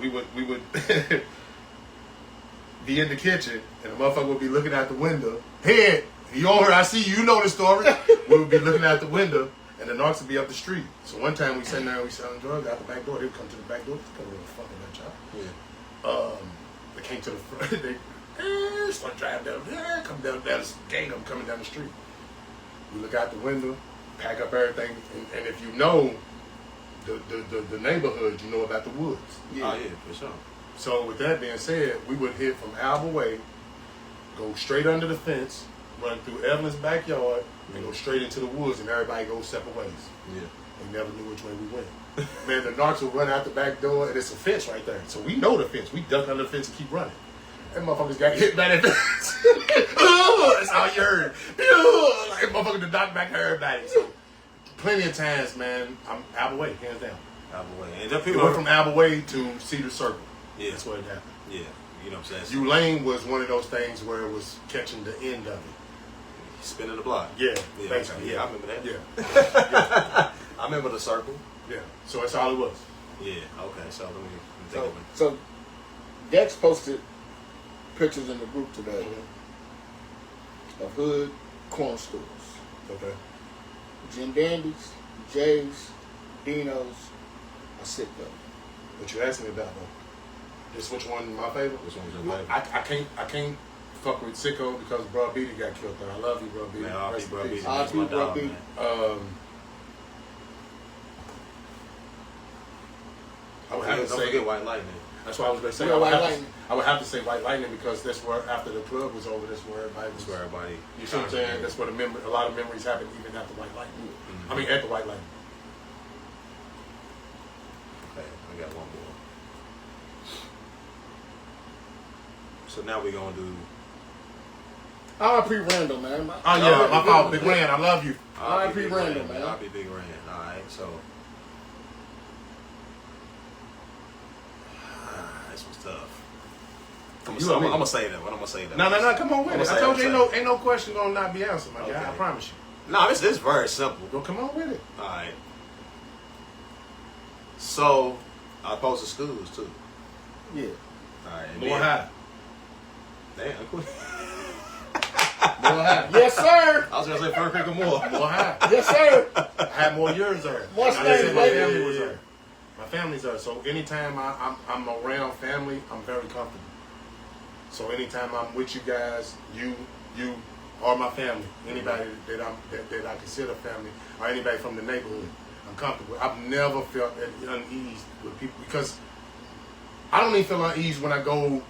We would be in the kitchen, and the motherfucker would be looking out the window. Head, you on her? I see you. You know the story. We would be looking out the window, and the Narcs would be up the street. So one time we sat there and we selling drugs out the back door. They would come to the back door. Come over fucking that child. Yeah. They came to the front. They start driving down. Come down this gang. I'm coming down the street. We look out the window, pack up everything, and if you know the neighborhood, you know about the woods. Yeah. Oh yeah, for sure. So with that being said, we would hit from Alba Way, go straight under the fence, run through Evelyn's backyard, and go straight into the woods, and everybody goes separate ways. Yeah. We never knew which way we went. Man, the Narcs will run out the back door, and it's a fence right there. So we know the fence. We duck under the fence and keep running. That motherfuckers got hit by that fence. That's all you heard. Like motherfucker to knock back everybody. So plenty of times, man, I'm Alba Way, hands down. Alba Way. And then We people went from Alba Way to Cedar Circle. Yeah. That's what it happened. Yeah. You know what I'm saying? Lane was one of those things where it was catching the end of it. Spinning the block. Yeah, Yeah. basically. Yeah, I remember that. Yeah. I remember the circle. Yeah. So that's all it was. Yeah. Okay. So let me think of it. So Dex posted pictures in the group today of hood corn stores. Okay. Jim Dandy's, Jay's, Dino's, a Sitco. What you asked me about though? Just which one my favorite? Which one was your favorite? I can't fuck with Sicko because Bro Beatty got killed there. I love you, Bro Beatty. Man, R.I.P. Rest in Bro peace. Beatty. R.I.P. That's my Bro dog, Beatty. man. I would have to Don't say forget White Lightning. that's what I was gonna say. Yeah, I would White have to- Lightning. I would have to say White Lightning because that's where after the club was over, that's where everybody was. That's where everybody. You see what I'm saying? That's where a lot of memories happen even after White Lightning. I mean at the White Lightning. Okay, I got one more. So now we're gonna do. R.I.P. Randall, man. Oh yeah, my fault, Big Rand. I love you. R.I.P. Big Randall, Rand, man. R.I.P. Big Rand. All right, so. This was tough. I'm gonna say that. What I'm gonna say that. No, come on with I'ma it. say I told it, you I'ma ain't no question gonna not be answered, my guy. Okay. I promise you. No, this is very simple. Go come on with it. All right. So, I post to schools too. Yeah. All right. and More then- high. Damn, cool. More high. Yes, sir. I was gonna say Fur Creek or more. More high. Yes, sir. I had more years there. More I said stains, my baby. family was there. My family's there. So anytime I'm around family, I'm very comfortable. So anytime I'm with you guys, you are my family. Anybody that I consider family, or anybody from the neighborhood, I'm comfortable. I've never felt at unease with people because I don't even feel unease when I go.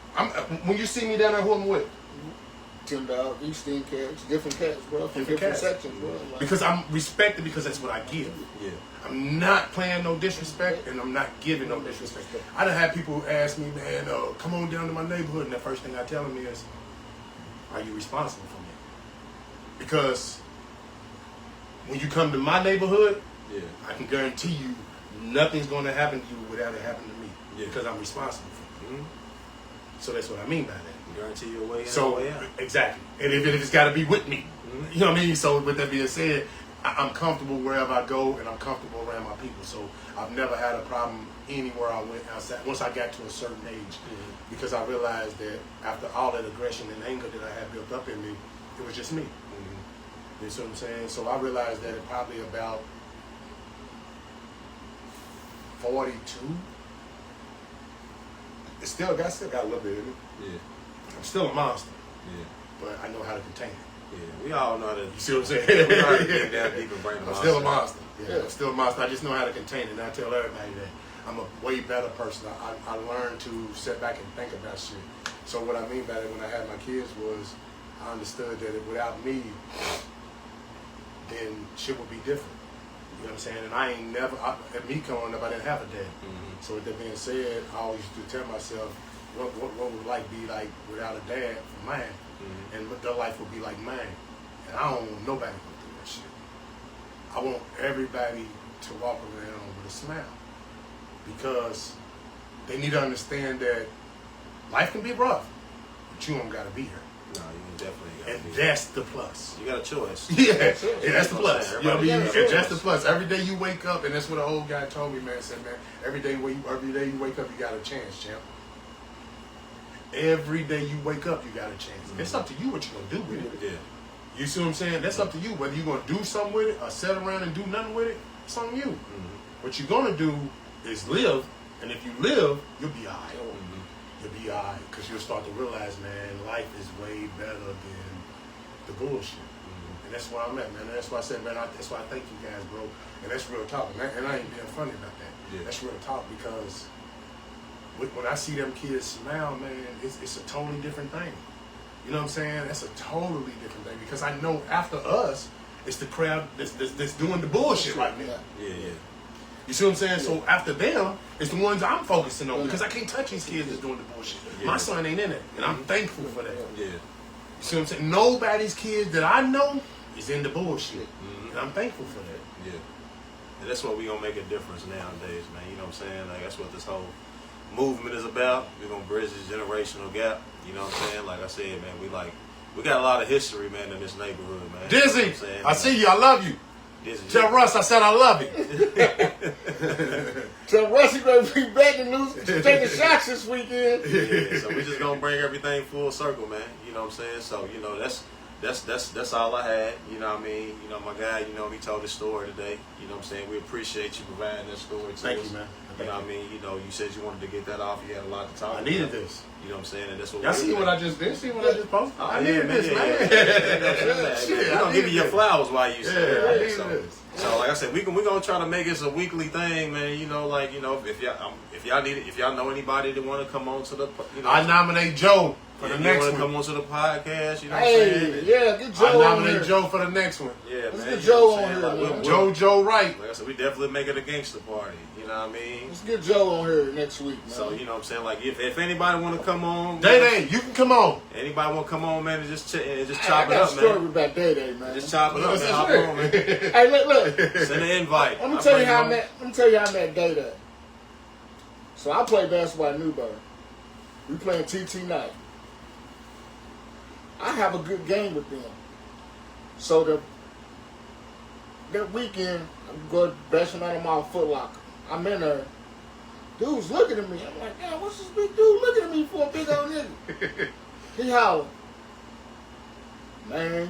When you see me down there, who I'm with. Tim Dog, Easton cats, different cats, bro, from Different different cats. sections, bro. Like, Because I'm respected because that's what I give. Yeah. I'm not playing no disrespect and I'm not giving no disrespect. I done had people ask me, man, come on down to my neighborhood, and the first thing I tell them is, are you responsible for me? Because when you come to my neighborhood, Yeah. I can guarantee you nothing's going to happen to you without it happening to me. Yeah. Because I'm responsible for you. Mhm. So that's what I mean by that. Guarantee your way in. So way out. exactly, and if it's got to be with me, you know what I mean. So with that being said, I'm comfortable wherever I go, and I'm comfortable around my people. So I've never had a problem anywhere I went outside. Once I got to a certain age, because I realized that after all that aggression and anger that I had built up in me, it was just me. You see what I'm saying? So I realized that at probably about 42. I still got a little bit in me. Yeah. I'm still a monster. Yeah. But I know how to contain it. Yeah. We all know that. You see what I'm saying? We know how to get down deep and bring them I'm still a out. monster. Yeah, I'm still a monster. I just know how to contain it. And I tell everybody that I'm a way better person. I learned to sit back and think about shit. So what I mean by that when I had my kids was I understood that without me, then shit would be different. You know what I'm saying? And I ain't never, at me growing up, I didn't have a dad. So with that being said, I always used to tell myself, what would life be like without a dad for mine? And what their life would be like mine. And I don't want nobody to go through that shit. I want everybody to walk around with a smile. Because they need to understand that life can be rough, but you don't gotta be here. No, you definitely got And that's the plus. You got a choice. Yeah, and that's the plus. You know what I mean? Everybody And that's the plus. Every day you wake up, and that's what an old guy told me, man. Said, man, every day you wake up, you got a chance, champ. Every day you wake up, you got a chance. It's up to you what you're gonna do with it. Yeah. You see what I'm saying? That's up to you. Whether you're gonna do something with it or sit around and do nothing with it, it's on you. What you're gonna do is live, and if you live, you'll be alright. You'll be alright, because you'll start to realize, man, life is way better than the bullshit. And that's where I'm at, man. And that's why I said, man, that's why I thank you guys, bro. And that's real talk. And I ain't being funny about that. Yeah. That's real talk, because when I see them kids smile, man, it's a totally different thing. You know what I'm saying? That's a totally different thing, because I know after us, it's the crowd that's doing the bullshit right now. Yeah, yeah. You see what I'm saying? So after them, it's the ones I'm focusing on, because I can't touch these kids that's doing the bullshit. Yeah. My son ain't in it, and I'm thankful for that. Yeah. You see what I'm saying? Nobody's kids that I know is in the bullshit, and I'm thankful for that. Yeah. And that's what we gonna make a difference nowadays, man. You know what I'm saying? Like, that's what this whole movement is about. We're gonna bridge this generational gap. You know what I'm saying? Like I said, man, we got a lot of history, man, in this neighborhood, man. Dizzy, You know what I'm saying? I see you. I love you. Dizzy. Tell Russ I said I love you. Tell Russ he gonna be back and lose, taking shots this weekend. Yeah, so we just gonna bring everything full circle, man. You know what I'm saying? So, you know, that's all I had. You know what I mean? You know, my guy, you know, he told his story today. You know what I'm saying? We appreciate you providing that story to us. Thank you, man. You know what I mean? You know, you said you wanted to get that off. You had a lot to talk about. I needed this. You know what I'm saying? And that's what Y'all we see what I just did? See what I just posted? Oh, I yeah, needed this, man. We're gonna give you your flowers while you Yeah, say I it. needed So, this. so like I said, we're gonna try to make this a weekly thing, man. You know, like, you know, if y'all know anybody that want to come on to the, you know, I nominate Joe for the you next want one. to come on to the podcast, you know what I'm saying? Hey, yeah, get Joe I on nominate here. Joe for the next one. Yeah, Let's man. get you Joe know what I'm on saying? here, Like, man. Joe Wright. Like I said, we definitely make it a gangster party. You know what I mean? Let's get Joe on here next week, man. So, you know what I'm saying? Like, if anybody want to come on, Day, you can come on. anybody want to come on, man, and just Hey, chop I it got up, a story man. about Day, man. Just chop it up, Let's man. Hop hear it. on, man. Hey, look. Send an invite. Let me I'll tell you bring how I on. met. Let me tell you how I met Day. So I play basketball at Newburgh. We playing TT night. I have a good game with them. So that weekend, I'm going bashing out of my Foot Locker. I'm in there. Dude's looking at me. I'm like, damn, what's this big dude looking at me for, a big old nigga? He hollering, man,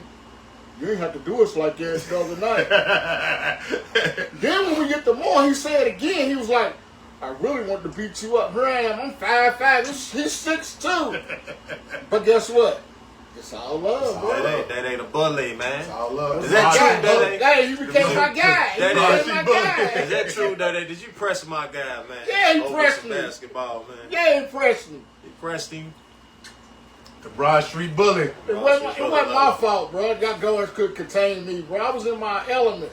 you ain't have to do us like that the other night. Then when we get the more, he said it again. He was like, I really want to beat you up. Here I am. I'm 5'5". He's 6'2". But guess what? It's all love, bro. That ain't a bully, man. It's all love. Is that Guy, true, Daddy? Hey, you became my guy. You Daddy, became my guy. Is that true, Daddy? Did you press my guy, man? Yeah, he Over pressed some me. basketball, man. Yeah, impressed me. He pressed him. The Broad Street Bully. It wasn't my fault, bro. That guards could contain me, bro. I was in my element.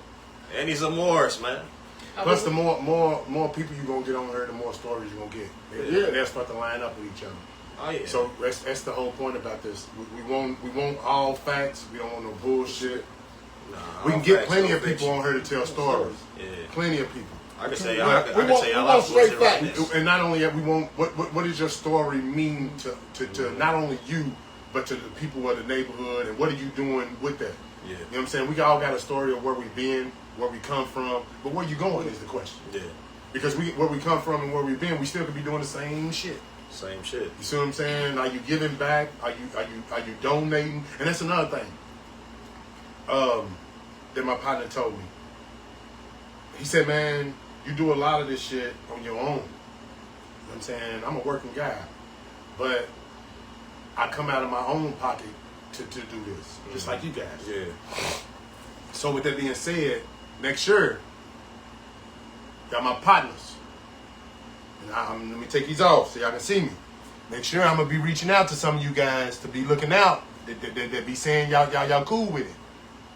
And he's a Morris, man. Plus, the more people you gonna get on here, the more stories you gonna get. Yeah. And they'll start to line up with each other. Oh, yeah. So that's the whole point about this. We want all facts. We don't want no bullshit. Nah, We can all get facts, plenty no of people fiction. on here to tell stories. Yeah. Plenty of people. I can say We I can want say a lot of straight bullshit right facts. now. And not only that, we want what does your story mean to not only you, but to the people of the neighborhood, and what are you doing with that? Yeah. You know what I'm saying? We all got a story of where we've been, where we come from, but where you going is the question. Yeah. Because where we come from and where we've been, we still could be doing the same shit. Same shit. You see what I'm saying? Are you giving back? Are you donating? And that's another thing. That my partner told me. He said, "Man, you do a lot of this shit on your own." You know what I'm saying? I'm a working guy, but I come out of my own pocket to do this, just like you guys. Yeah. So with that being said, next year, got my partners. And let me take these off so y'all can see me. Next year, I'm gonna be reaching out to some of you guys to be looking out. That be saying y'all cool with it.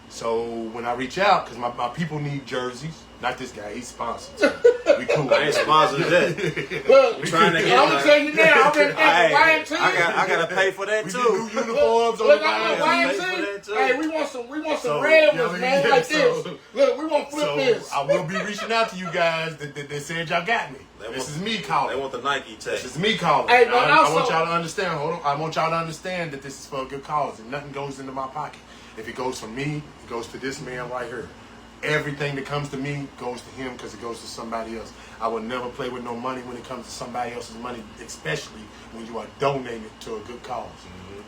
So when I reach out, because my people need jerseys. Not this guy, he's sponsored. So we cool. I ain't sponsored yet. Look, Trying to get I'm gonna tell you now. I've been Hey, thinking YMT. I gotta pay for that We too. get new uniforms on Look, the I'm line. pay for that YMT. too. Hey, we want some So, red you know ones, what I mean? man, like So- this. Look, we want flip So this. I will be reaching out to you guys that said y'all got me. This is me They calling. want the Nike tag. This is me calling. Hey, but I also- want y'all to understand. Hold on. I want y'all to understand that this is for a good cause, and nothing goes into my pocket. If it goes from me, it goes to this man right here. Everything that comes to me goes to him because it goes to somebody else. I will never play with no money when it comes to somebody else's money, especially when you are donating it to a good cause.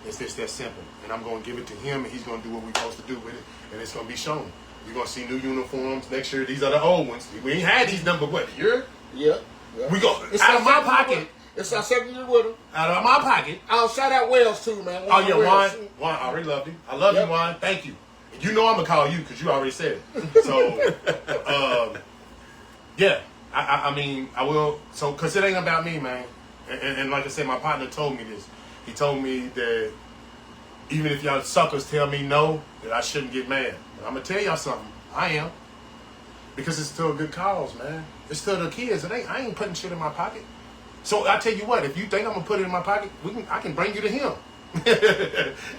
It's just that simple. And I'm going to give it to him, and he's going to do what we're supposed to do with it, and it's going to be shown. You're going to see new uniforms next year. These are the old ones. We ain't had these number what, a year? Yeah. We go It's out our of my second year pocket. with- It's our second year with him. Out of my pocket. I'll shout out Wells too, man. Oh yeah, Wells. Juan, I already loved you. I love Yep. you, Juan. Thank you. And you know I'm gonna call you because you already said it. So, yeah. I mean, I will. So, cause it ain't about me, man. And like I said, my partner told me this. He told me that even if y'all suckers tell me no, that I shouldn't get mad. But I'm gonna tell y'all something. I am. Because it's still a good cause, man. It's still the kids. I ain't putting shit in my pocket. So I tell you what, if you think I'm gonna put it in my pocket, I can bring you to him.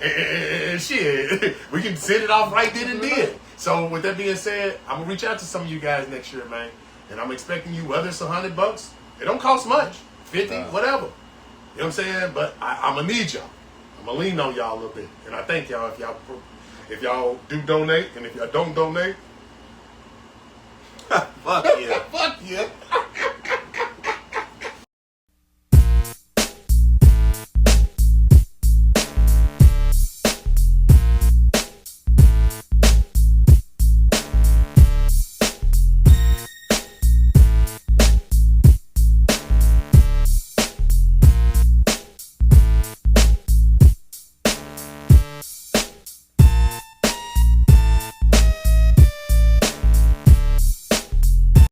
and shit, we can send it off right then and then. So with that being said, I'm gonna reach out to some of you guys next year, man. And I'm expecting you, whether it's $100, it don't cost much, 50, whatever. You know what I'm saying? But I'm gonna need y'all. I'm gonna lean on y'all a little bit. And I thank y'all if y'all do donate, and if y'all don't donate, Fuck yeah. Fuck yeah.